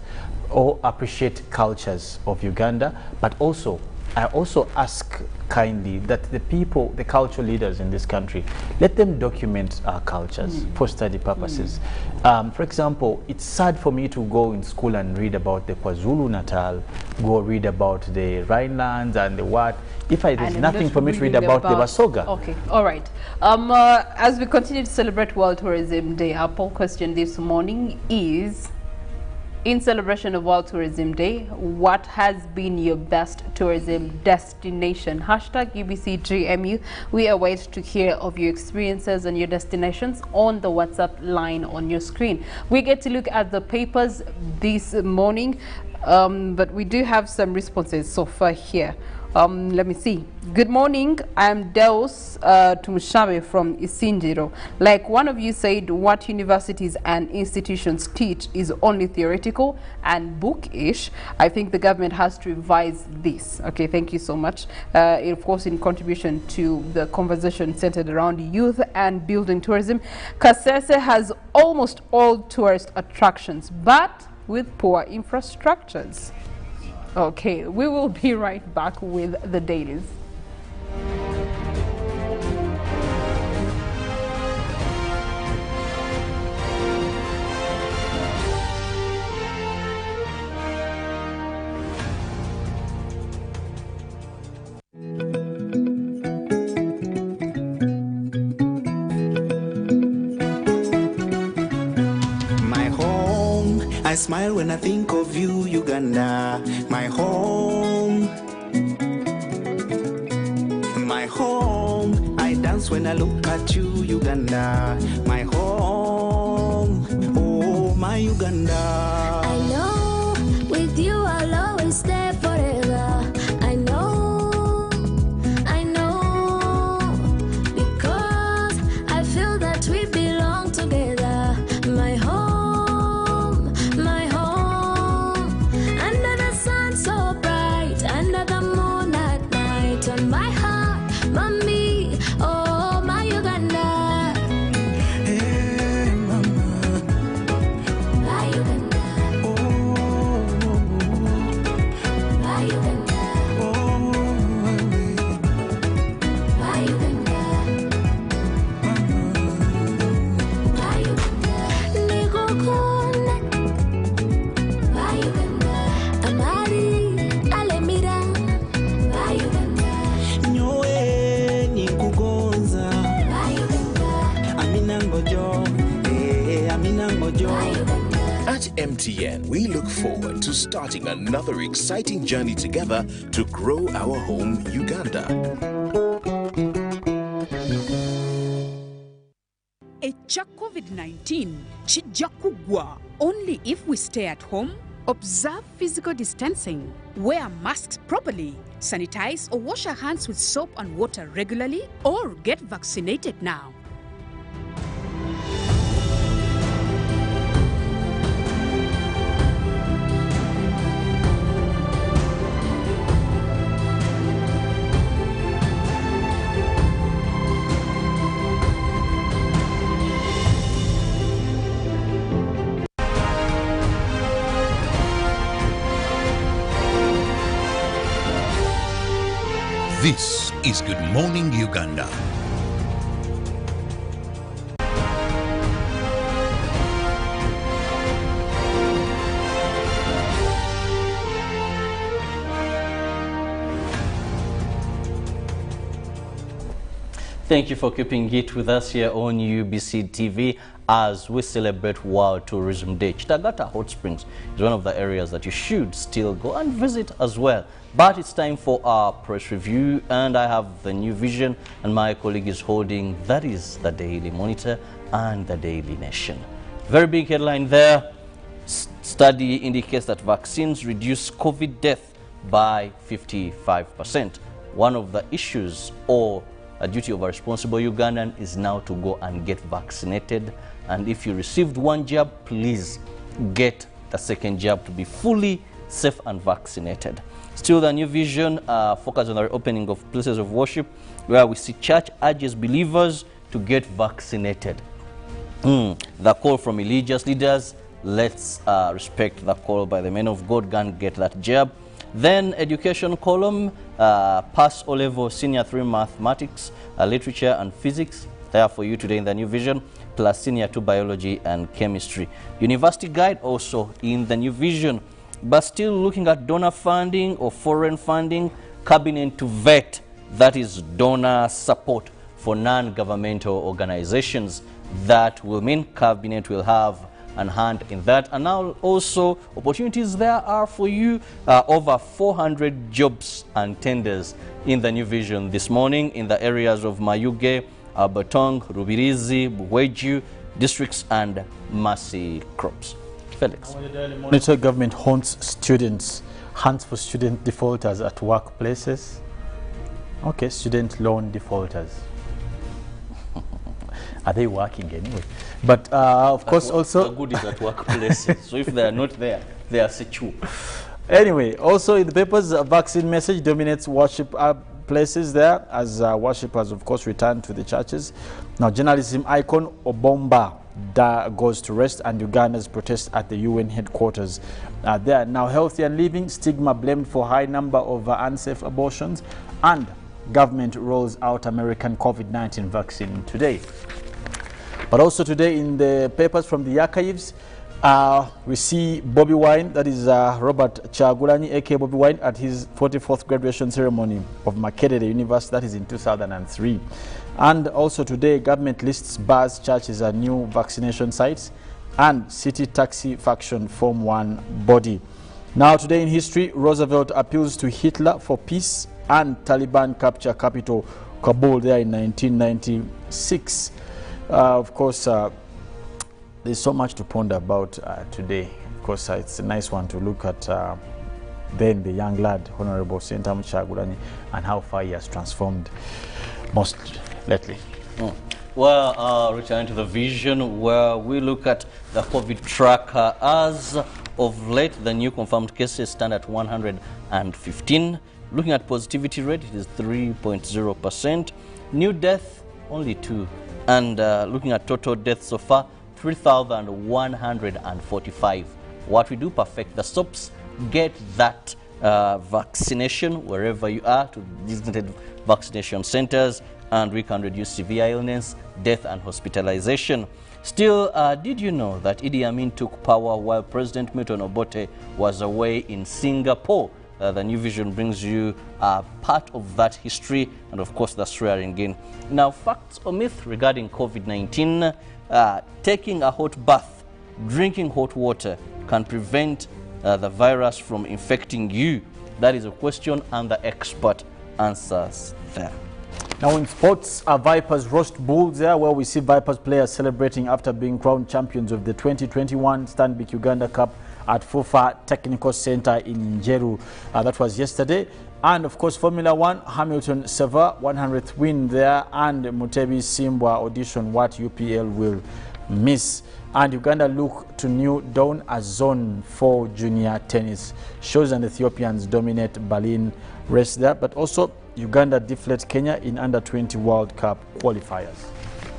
or appreciate cultures of Uganda, but also I also ask kindly that the people, the cultural leaders in this country, let them document our cultures for study purposes. For example, it's sad for me to go in school and read about the KwaZulu-Natal, go read about the Rhinelands and the what, if there's nothing for me to read about the BUSOGA. Okay, all right. As we continue to celebrate World Tourism Day, our poll question this morning is, in celebration of World Tourism Day, what has been your best tourism destination? Hashtag UBCGMU. We await to hear of your experiences and your destinations on the WhatsApp line on your screen. We get to look at the papers this morning, but we do have some responses so far here. Let me see. Good morning. I'm Deus Tumushabe from Isinjiro. Like one of you said, what universities and institutions teach is only theoretical and bookish. I think the government has to revise this. Okay, thank you so much. Of course, in contribution to the conversation centered around youth and building tourism, Kasese has almost all tourist attractions, but with poor infrastructures. Okay, we will be right back with the dailies. I smile when I think of you, Uganda, my home. My home, I dance when I look at you, Uganda, my home. Oh, my Uganda. I know with you I'll always stay forever. I know, because I feel that we belong together. My home. At MTN, we look forward to starting another exciting journey together to grow our home, Uganda. Echa COVID-19 chijja kugwa only if we stay at home, observe physical distancing, wear masks properly, sanitize or wash our hands with soap and water regularly, or get vaccinated now. This is Good Morning Uganda. Thank you for keeping it with us here on UBC TV as we celebrate World Tourism Day. Kitagata Hot Springs is one of the areas that you should still go and visit as well. But it's time for our press review, and I have the New Vision, and my colleague is holding, that is the Daily Monitor and the Daily Nation. Very big headline there. Study indicates that vaccines reduce COVID death by 55%. One of the issues or a duty of a responsible Ugandan is now to go and get vaccinated. And if you received one jab, please get the second jab to be fully safe and vaccinated. Still, the New Vision focuses on the reopening of places of worship, where we see church urges believers to get vaccinated. The call from religious leaders, let's respect the call by the men of God, go and get that jab. Then education column, pass O-level senior 3 mathematics, literature and physics, there for you today in the New Vision, plus senior 2 biology and chemistry. University guide also in the New Vision, but still looking at donor funding or foreign funding, cabinet to vet, that is donor support for non-governmental organizations. That will mean cabinet will have and hand in that. And now also opportunities there are for you, over 400 jobs and tenders in the New Vision this morning in the areas of Mayuge, Batong, Rubirizi, Buweju districts and Mercy Crops. Felix. Monitor government hunts for student defaulters at workplaces. Okay, student loan defaulters. Are they working anyway? But of course also... The good is at workplaces. So if they are not there, they are secure. Anyway, also in the papers, a vaccine message dominates worship places there, as worshippers of course return to the churches. Now journalism icon Obomba goes to rest, and Uganda's protest at the UN headquarters. There now healthy and living, stigma blamed for high number of unsafe abortions, and government rolls out American COVID-19 vaccine today. But also today in the papers from the archives, we see Bobby Wine, that is Robert Kyagulanyi, aka Bobby Wine, at his 44th graduation ceremony of Makerere University, that is in 2003. And also today, government lists bars, churches as new vaccination sites, and city taxi faction form one body. Now today in history, Roosevelt appeals to Hitler for peace, and Taliban capture capital Kabul there in 1996. Of course, there's so much to ponder about today. Of course, it's a nice one to look at then the young lad, Honorable Sentam Kyagulanyi, and how far he has transformed most lately. Well, returning to the Vision, where we look at the COVID tracker. As of late, the new confirmed cases stand at 115. Looking at positivity rate, it is 3.0%. New death, only 2. And looking at total deaths so far, 3,145. What we do, perfect the stops, get that vaccination wherever you are to designated vaccination centers, and we can reduce severe illness, death and hospitalization. Still, did you know that Idi Amin took power while President Milton Obote was away in Singapore? The New Vision brings you part of that history, and of course the swearing in. Now, facts or myth regarding COVID-19, taking a hot bath, drinking hot water can prevent the virus from infecting you. That is a question, and the expert answers there. Now in sports, Vipers roast Bulls there, where we see Vipers players celebrating after being crowned champions of the 2021 Stanbic Uganda Cup at FUFA Technical Center in Njeru. That was yesterday. And of course, Formula 1, Hamilton Sever, 100th win there, and Mutebi Simbwa audition what UPL will miss. And Uganda look to new dawn as Zone 4 junior tennis shows, and Ethiopians dominate Berlin race there. But also, Uganda deflates Kenya in under-20 World Cup qualifiers.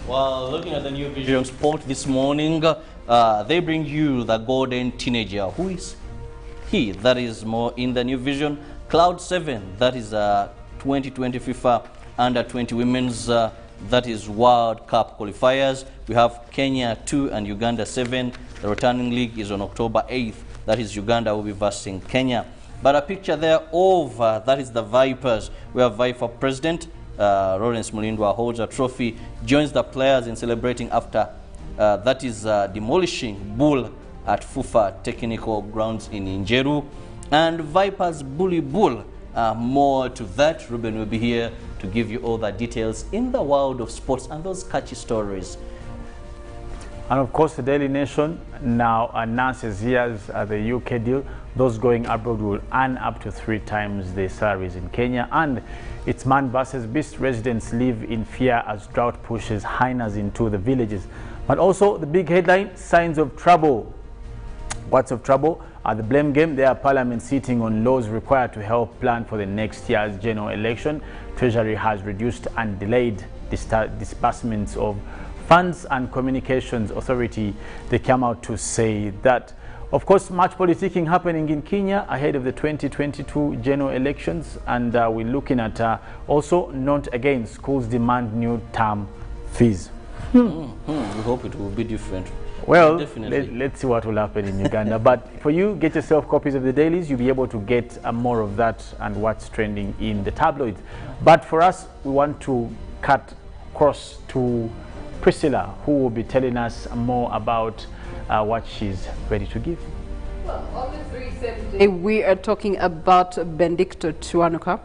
Well, looking at the New Vision Sport this morning, they bring you the golden teenager. Who is he? That is more in the New Vision. Cloud 7, that is 2020 FIFA under-20 women's, that is World Cup qualifiers. We have Kenya 2 and Uganda 7. The returning league is on October 8th. That is Uganda will be versing Kenya. But a picture there of, that is the Vipers. We have Viper President Lawrence Mulindwa holds a trophy, joins the players in celebrating after that is demolishing Bull at Fufa Technical Grounds in Njeru, and Vipers Bully Bull. More to that. Ruben will be here to give you all the details in the world of sports and those catchy stories. And of course, the Daily Nation now announces here's the UK deal. Those going abroad will earn up to 3 times their salaries in Kenya. And it's man versus beast. Residents live in fear as drought pushes hyenas into the villages. But also the big headline, signs of trouble. What's of trouble? The blame game. There are Parliament sitting on laws required to help plan for the next year's general election. Treasury has reduced and delayed disbursements of Funds and Communications Authority. They come out to say that, of course, much politicking happening in Kenya ahead of the 2022 general elections, and we're looking at also not again schools demand new term fees. We hope it will be different. Well, definitely. Let's see what will happen in Uganda. But for you, get yourself copies of the dailies. You'll be able to get more of that and what's trending in the tabloids. But for us, we want to cut across to Priscilla, who will be telling us more about what she's ready to give. Well, on this very same day, we are talking about Bendicto Chwanuka,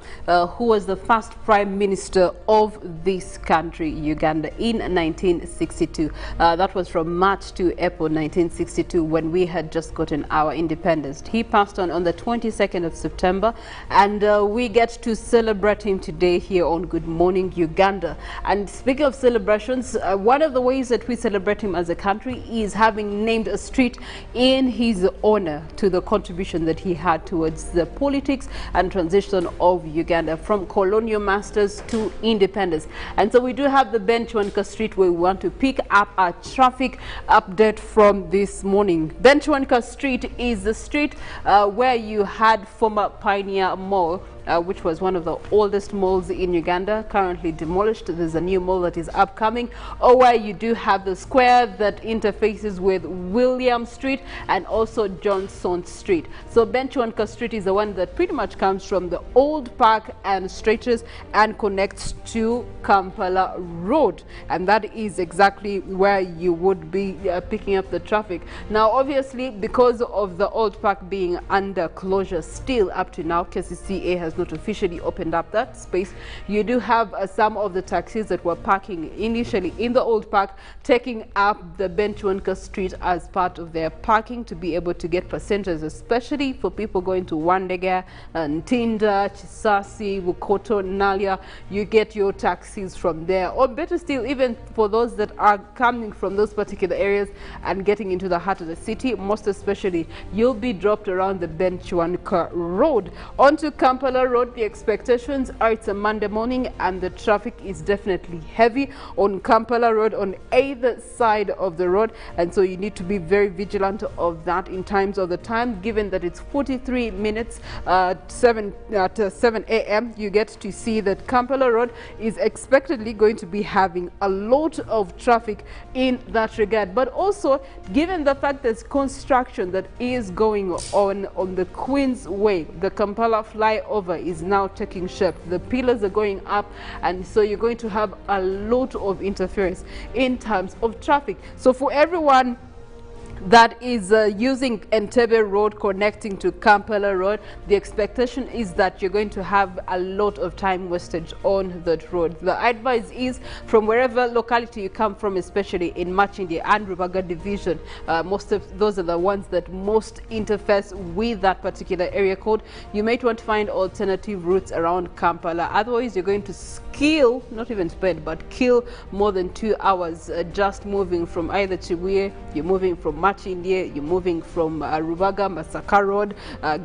who was the first prime minister of this country, Uganda, in 1962. That was from March to April 1962, when we had just gotten our independence. He passed on the 22nd of September, and we get to celebrate him today here on Good Morning Uganda. And speaking of celebrations, one of the ways that we celebrate him as a country is having named a street in his honor, to the contribution that he had towards the politics and transition of Uganda from colonial masters to independence. And so we do have the Ben Chwanuka Street, where we want to pick up a traffic update from this morning. Ben Chwanuka Street is the street where you had former Pioneer Mall, which was one of the oldest malls in Uganda, currently demolished. There's a new mall that is upcoming, or where you do have the square that interfaces with William Street and also Johnson Street. So Ben Chwanuka Street is the one that pretty much comes from the old park and stretches and connects to Kampala Road, and that is exactly where you would be picking up the traffic. Now obviously, because of the old park being under closure still up to now, KCCA has not officially opened up that space. You do have some of the taxis that were parking initially in the old park taking up the Ben Chwanuka Street as part of their parking to be able to get passengers, especially for people going to Wandega, Ntinda, Chisasi, Bukoto, Nalia. You get your taxis from there, or better still, even for those that are coming from those particular areas and getting into the heart of the city, most especially, you'll be dropped around the Ben Chwanuka Road. Onto Kampala Road, the expectations are it's a Monday morning and the traffic is definitely heavy on Kampala Road on either side of the road, and so you need to be very vigilant of that in terms of the time, given that it's 43 minutes at 7 a.m. You get to see that Kampala Road is expectedly going to be having a lot of traffic in that regard. But also, given the fact there's construction that is going on the Queen's Way, the Kampala flyover is now taking shape. The pillars are going up, and so you're going to have a lot of interference in terms of traffic. So for everyone that is using Entebbe Road connecting to Kampala Road, the expectation is that you're going to have a lot of time wastage on that road. The advice is, from wherever locality you come from, especially in Machindi and Rubaga division, most of those are the ones that most interface with that particular area code. You might want to find alternative routes around Kampala. Otherwise, you're going to kill, not even spend, but kill more than 2 hours just moving from either Chibuye, you're moving from Machindi, you're moving from Rubaga, Masaka Road,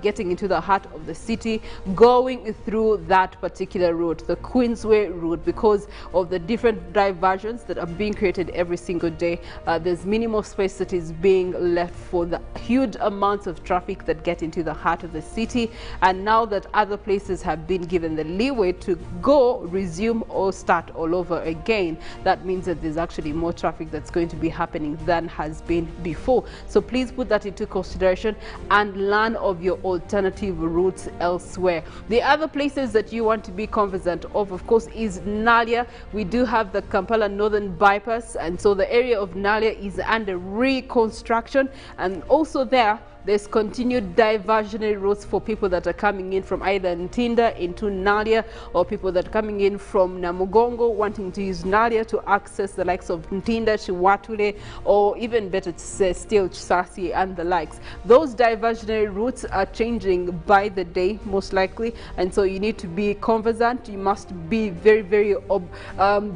getting into the heart of the city, going through that particular route, the Queensway route, because of the different diversions that are being created every single day. There's minimal space that is being left for the huge amounts of traffic that get into the heart of the city. And now that other places have been given the leeway to go, resume or start all over again, that means that there's actually more traffic that's going to be happening than has been before. before. So please put that into consideration and learn of your alternative routes elsewhere. The other places that you want to be conversant of course, is Nalia. We do have the Kampala Northern Bypass, and so the area of Nalia is under reconstruction, and also there's continued diversionary routes for people that are coming in from either Ntinda into Nalia, or people that are coming in from Namugongo wanting to use Nalia to access the likes of Ntinda, Chiwatule, or even better to say still Chisasi and the likes. Those diversionary routes are changing by the day most likely, and so you need to be conversant. You must be very, very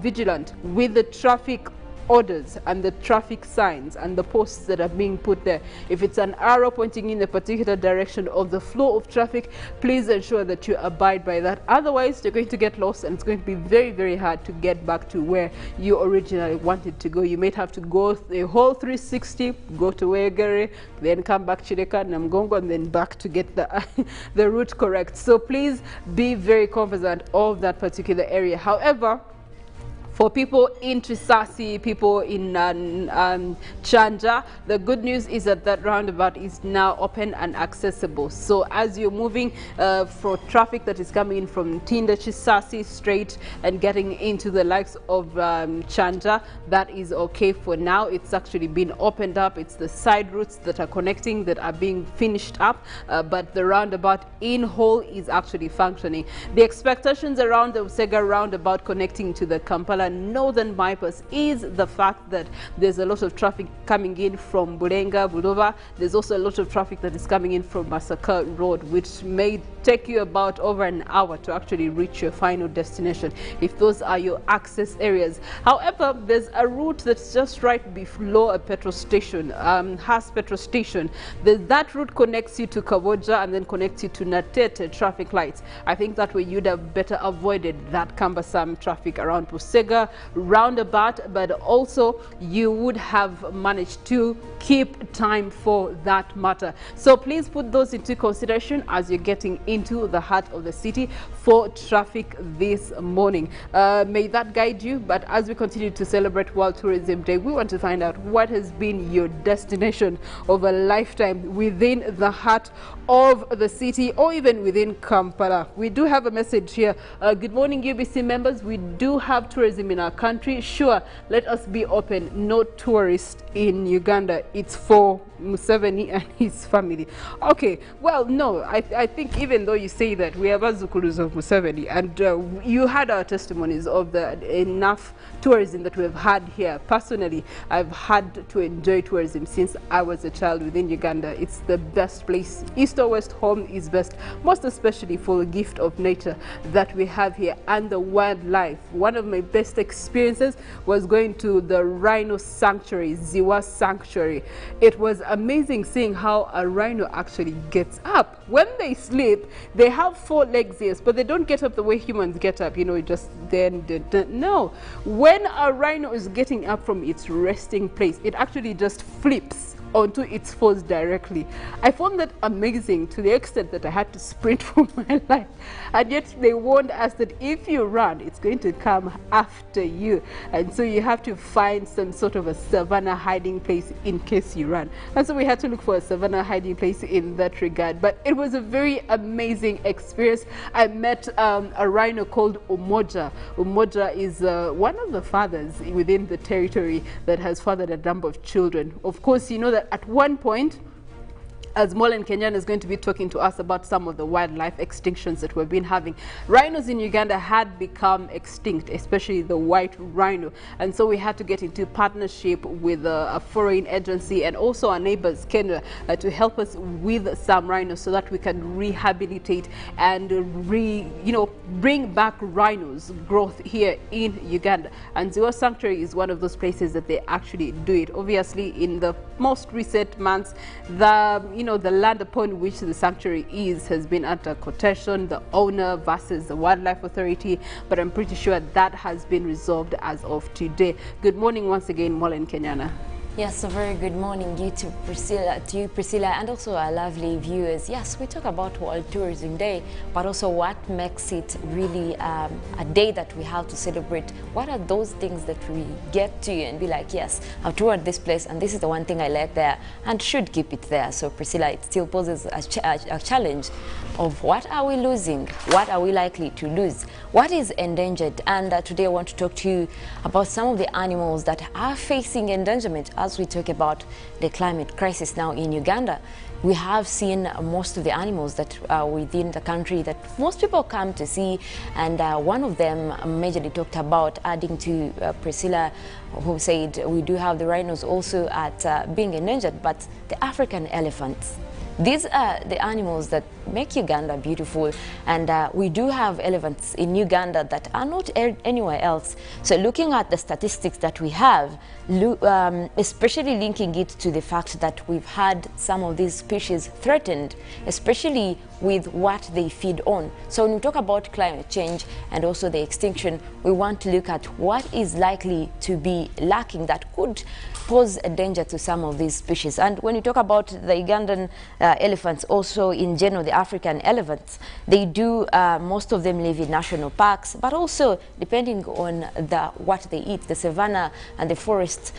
vigilant with the traffic orders and the traffic signs and the posts that are being put there. If it's an arrow pointing in a particular direction of the flow of traffic, please ensure that you abide by that. Otherwise, you're going to get lost, and it's going to be very, very hard to get back to where you originally wanted to go. You may have to go the whole 360, go to Wegere, then come back Chireka, Namgongo, and then back to get the the route correct. So please be very cognizant of that particular area. However, for people in Trisasi, people in Chanja, the good news is that that roundabout is now open and accessible. So as you're moving for traffic that is coming in from Tinda, Chisasi straight and getting into the likes of Chanja, that is okay for now. It's actually been opened up. It's the side routes that are connecting that are being finished up, but the roundabout in whole is actually functioning. The expectations around the Busega roundabout connecting to the Kampala Northern Bypass is the fact that there's a lot of traffic coming in from Bulenga, Bulova. There's also a lot of traffic that is coming in from Masaka Road, which may take you about over an hour to actually reach your final destination if those are your access areas. However, there's a route that's just right below a petrol station, Has petrol station. That route connects you to Kaboja and then connects you to Natete traffic lights. I think that way you'd have better avoided that cumbersome traffic around Busega roundabout, but also you would have managed to keep time for that matter. So please put those into consideration as you're getting into the heart of the city for traffic this morning. May that guide you. But as we continue to celebrate World Tourism Day, we want to find out what has been your destination of a lifetime within the heart of the city or even within Kampala. We do have a message here. Good morning, UBC members. We do have tourism in our country. Sure, let us be open. No tourist in Uganda. It's for Museveni and his family. Okay, well, no, I think even though you say that, we have Azukulus of Museveni, and you had our testimonies of the enough tourism that we've had here. Personally, I've had to enjoy tourism since I was a child within Uganda. It's the best place. East or West, home is best, most especially for the gift of nature that we have here and the wildlife. One of my best experiences was going to the rhino sanctuary, Ziwa Sanctuary. It was amazing seeing how a rhino actually gets up. When they sleep, they have 4 legs, yes, but they don't get up the way humans get up, you know, just then. No. When a rhino is getting up from its resting place, it actually just flips onto its fours directly. I found that amazing to the extent that I had to sprint for my life. And yet they warned us that if you run, it's going to come after you. And so you have to find some sort of a savanna hiding place in case you run. And so we had to look for a savanna hiding place in that regard. But it was a very amazing experience. I met a rhino called Umoja. Umoja is one of the fathers within the territory that has fathered a number of children. Of course, you know that at one point, as Molen Kenyan is going to be talking to us about some of the wildlife extinctions that we've been having. Rhinos in Uganda had become extinct, especially the white rhino. And so we had to get into partnership with a foreign agency and also our neighbors, Kenya, to help us with some rhinos so that we can rehabilitate and bring back rhinos growth here in Uganda. And Ziwa Sanctuary is one of those places that they actually do it. Obviously, in the most recent months, the land upon which the sanctuary is has been under quotation, the owner versus the Wildlife Authority, but I'm pretty sure that has been resolved as of today. Good morning once again, Molen Kenyana. Yes, a very good morning to you, Priscilla, and also our lovely viewers. Yes, we talk about World Tourism Day, but also what makes it really a day that we have to celebrate. What are those things that we get to and be like, yes, I've toured this place, and this is the one thing I like there, and should keep it there. So, Priscilla, it still poses a challenge of what are we losing? What are we likely to lose? What is endangered? And today I want to talk to you about some of the animals that are facing endangerment as we talk about the climate crisis now in Uganda. We have seen most of the animals that are within the country that most people come to see, and one of them majorly talked about, adding to Priscilla, who said we do have the rhinos also at being endangered, but the African elephants. These are the animals that make Uganda beautiful, and we do have elephants in Uganda that are not anywhere else. So looking at the statistics that we have, especially linking it to the fact that we've had some of these species threatened, especially with what they feed on. So when we talk about climate change and also the extinction, we want to look at what is likely to be lacking that could pose a danger to some of these species. And when you talk about the Ugandan elephants, also in general the African elephants, they do, most of them live in national parks, but also depending on what they eat, the savanna and the forests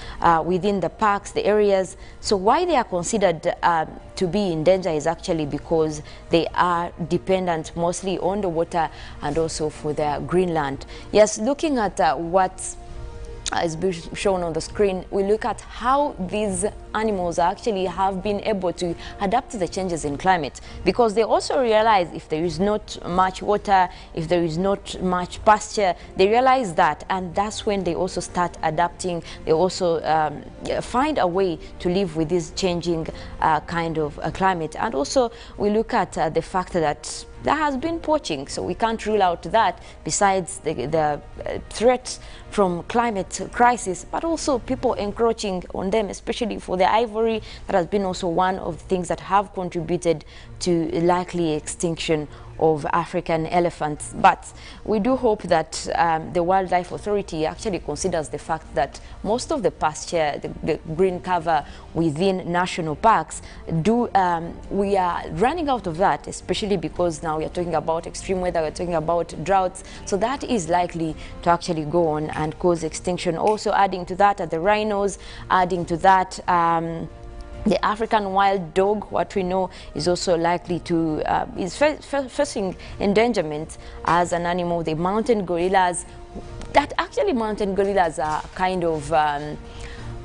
within the parks, the areas. So why they are considered to be in danger is actually because they are dependent mostly on the water and also for their green land. Yes, looking at what is shown on the screen, we look at how these animals actually have been able to adapt to the changes in climate, because they also realize if there is not much water, if there is not much pasture, they realize that, and that's when they also start adapting. They also find a way to live with this changing kind of climate. And also we look at the fact that there has been poaching, so we can't rule out that, besides the threat from climate crisis, but also people encroaching on them, especially for the ivory. That has been also one of the things that have contributed to likely extinction of African elephants. But we do hope that the Wildlife Authority actually considers the fact that most of the pasture, the green cover within national parks, we are running out of that, especially because now we are talking about extreme weather, we're talking about droughts. So that is likely to actually go on and cause extinction. Also adding to that are the rhinos, adding to that the African wild dog, what we know, is also likely to, is facing endangerment as an animal. The mountain gorillas, that actually mountain gorillas are kind of,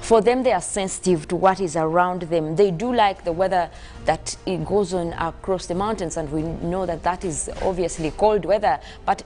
for them, they are sensitive to what is around them. They do like the weather that it goes on across the mountains, and we know that that is obviously cold weather. But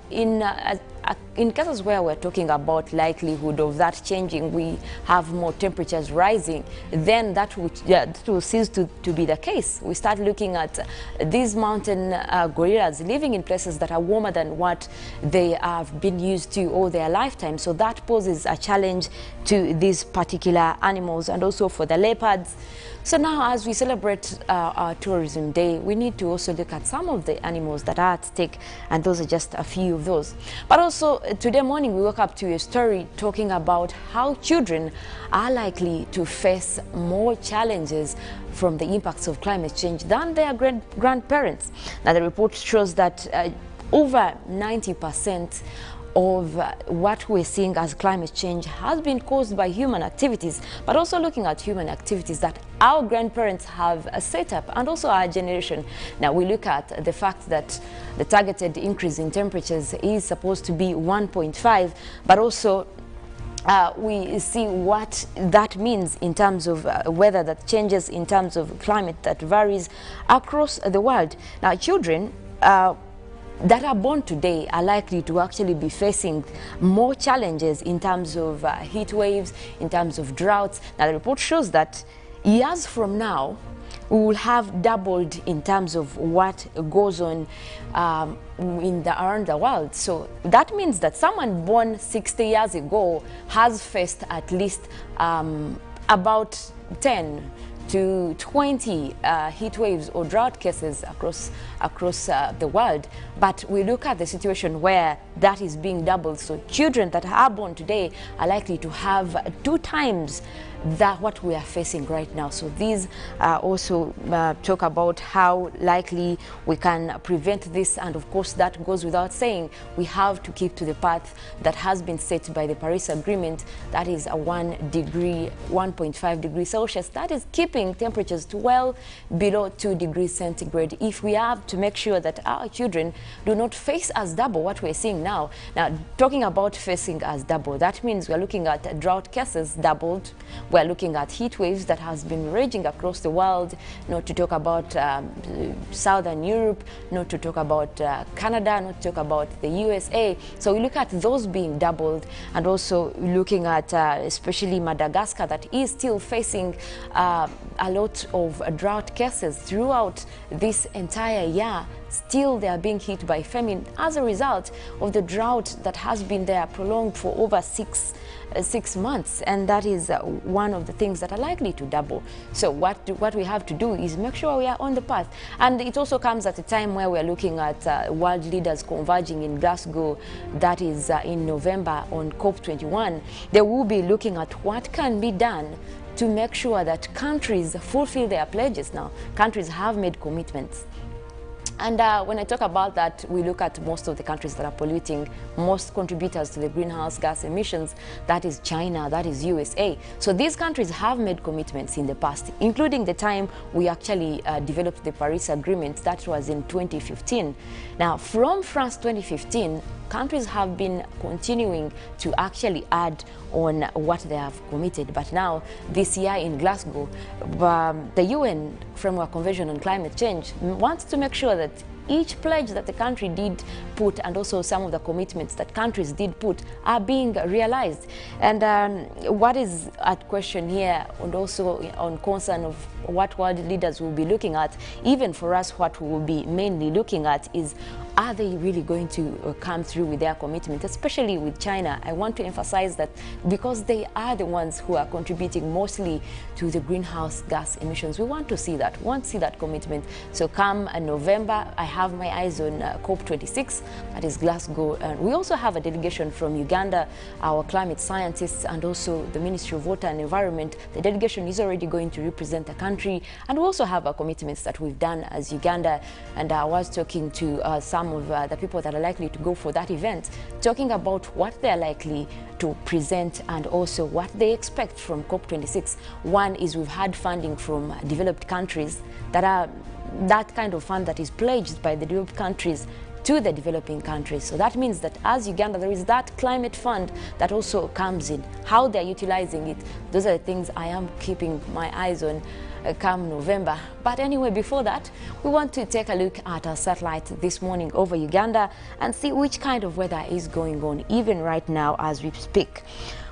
in cases where we're talking about likelihood of that changing, we have more temperatures rising, then that will cease to be the case. We start looking at these mountain gorillas living in places that are warmer than what they have been used to all their lifetime. So that poses a challenge to these particular animals, and also for the leopards. So now, as we celebrate our Tourism Day, we need to also look at some of the animals that are at stake, and those are just a few of those. But also, today morning we woke up to a story talking about how children are likely to face more challenges from the impacts of climate change than their grandparents. Now, the report shows that over 90% of what we're seeing as climate change has been caused by human activities, but also looking at human activities that our grandparents have set up, and also our generation. Now we look at the fact that the targeted increase in temperatures is supposed to be 1.5, but also we see what that means in terms of weather that changes, in terms of climate that varies across the world. Now children that are born today are likely to actually be facing more challenges in terms of heat waves, in terms of droughts. Now the report shows that years from now, we will have doubled in terms of what goes on around the world. So that means that someone born 60 years ago has faced at least about 10 to 20 heat waves or drought cases across the world. But we look at the situation where that is being doubled. So children that are born today are likely to have 2 times what we are facing right now. So these also talk about how likely we can prevent this, and of course that goes without saying. We have to keep to the path that has been set by the Paris Agreement, that is a 1.5 degrees Celsius. That is keeping temperatures well below 2 degrees centigrade, if we have to make sure that our children do not face as double what we're seeing now. Now, talking about facing as double, that means we're looking at drought cases doubled. We're looking at heat waves that has been raging across the world, not to talk about Southern Europe, not to talk about Canada, not to talk about the USA. So we look at those being doubled, and also looking at especially Madagascar, that is still facing a lot of drought cases throughout this entire year. Still they are being hit by famine as a result of the drought that has been there prolonged for over six months, and that is one of the things that are likely to double. So what we have to do is make sure we are on the path, and it also comes at a time where we are looking at world leaders converging in Glasgow, that is in November on COP21. They will be looking at what can be done to make sure that countries fulfill their pledges. Now, countries have made commitments. And when I talk about that, we look at most of the countries that are polluting, most contributors to the greenhouse gas emissions. That is China, that is USA. So these countries have made commitments in the past, including the time we actually developed the Paris Agreement. That was in 2015. Now, from France 2015, countries have been continuing to actually add on what they have committed. But now, this year in Glasgow, the UN Framework Convention on Climate Change wants to make sure that each pledge that the country did put, and also some of the commitments that countries did put, are being realized. And what is at question here, and also on concern of what world leaders will be looking at, even for us, what we will be mainly looking at is, are they really going to come through with their commitment, especially with China? I want to emphasize that because they are the ones who are contributing mostly to the greenhouse gas emissions. We want to see that, commitment. So come November, I have my eyes on COP26, that is Glasgow. And we also have a delegation from Uganda, our climate scientists, and also the Ministry of Water and Environment. The delegation is already going to represent the country, and we also have our commitments that we've done as Uganda. And I was talking to some of the people that are likely to go for that event, talking about what they're likely to present and also what they expect from COP26. One is we've had funding from developed countries that kind of fund that is pledged by the developed countries to the developing countries. So that means that as Uganda, there is that climate fund that also comes in. How they're utilizing it, those are the things I am keeping my eyes on come November. But anyway, before that, we want to take a look at our satellite this morning over Uganda and see which kind of weather is going on even right now as we speak.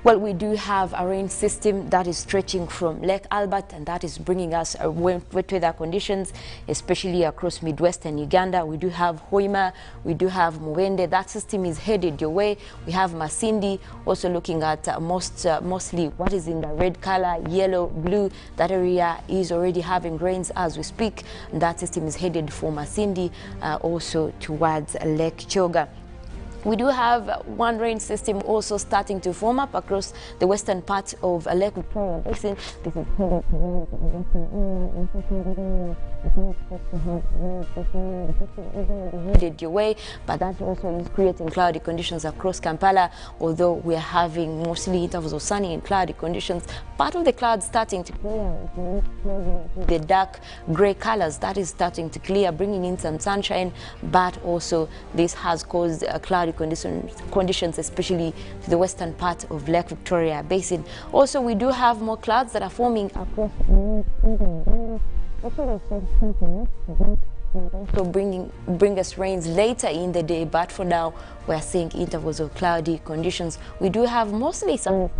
Well, we do have a rain system that is stretching from Lake Albert, and that is bringing us wet weather conditions, especially across Midwestern Uganda. We do have Hoima, we do have Muwende. That system is headed your way. We have Masindi, also looking at mostly what is in the red color, yellow, blue. That area is already having rains as we speak. And that system is headed for Masindi, also towards Lake Choga. We do have one rain system also starting to form up across the western part of Lake Victoria Basin. This is headed your way, but that also is creating cloudy conditions across Kampala, although we are having mostly intervals of sunny and cloudy conditions. Part of the clouds starting to clear, the dark gray colors, that is starting to clear, bringing in some sunshine, but also this has caused cloudy conditions, especially to the western part of Lake Victoria Basin. Also, we do have more clouds that are forming across so bring us rains later in the day, but for now we are seeing intervals of cloudy conditions. We do have mostly some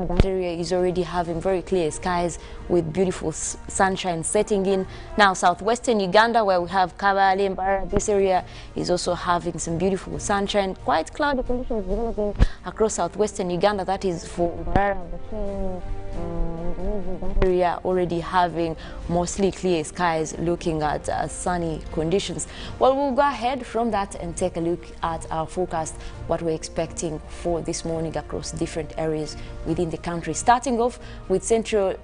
that area is already having very clear skies with beautiful sunshine setting in. Now southwestern Uganda, where we have Kabale, Mbara, this area is also having some beautiful sunshine. Quite cloudy conditions developing across southwestern Uganda, that is for Mbara, area already having mostly clear skies, looking at sunny conditions. Well, we'll go ahead from that and take a look at our forecast, what we're expecting for this morning across different areas within the country, starting off with Central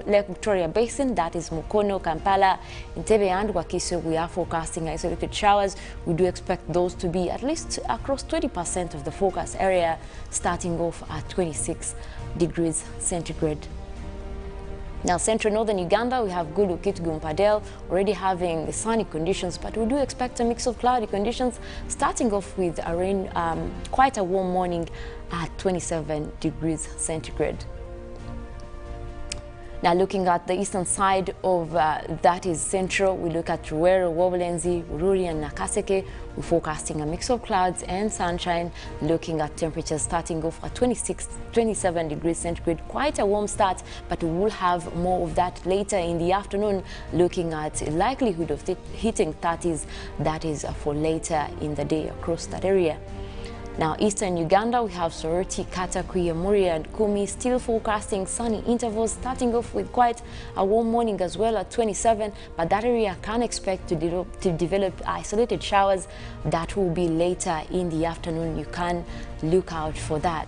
Lake Victoria Basin, that is Mukono, Kampala, Entebbe and Wakiso. We are forecasting isolated showers. We do expect those to be at least across 20% of the forecast area, starting off at 26 degrees centigrade. Now, central northern Uganda, we have Gulu, Kitgum, Padel, already having sunny conditions, but we do expect a mix of cloudy conditions, starting off with a rain, quite a warm morning at 27 degrees centigrade. Now, looking at the eastern side of that is central, we look at Ruwero, Wobulenzi, Ururi and Nakaseke. We're forecasting a mix of clouds and sunshine, looking at temperatures starting off at 27 degrees centigrade. Quite a warm start, but we will have more of that later in the afternoon, looking at likelihood of hitting 30s, that is for later in the day across that area. Now, eastern Uganda, we have Soroti, Katakwi, Muria and Kumi, still forecasting sunny intervals, starting off with quite a warm morning as well at 27, but that area can expect to develop isolated showers. That will be later in the afternoon. You can look out for that.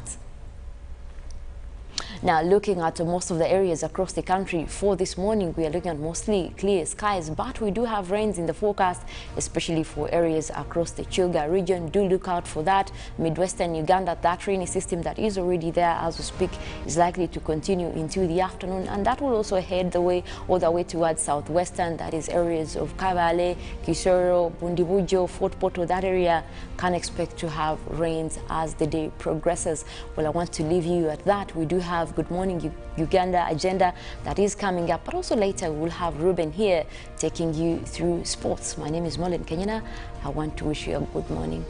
Now, looking at most of the areas across the country for this morning, we are looking at mostly clear skies, but we do have rains in the forecast, especially for areas across the Chilga region. Do look out for that. Midwestern Uganda, that rainy system that is already there as we speak is likely to continue into the afternoon, and that will also head the way all the way towards southwestern, that is areas of Kabale, Kisoro, Bundibujo, Fort Portal. That area can expect to have rains as the day progresses. Well, I want to leave you at that. We do have Good Morning Uganda agenda that is coming up, but also later we'll have Ruben here taking you through sports. My name is Molin Kenyana. I want to wish you a good morning.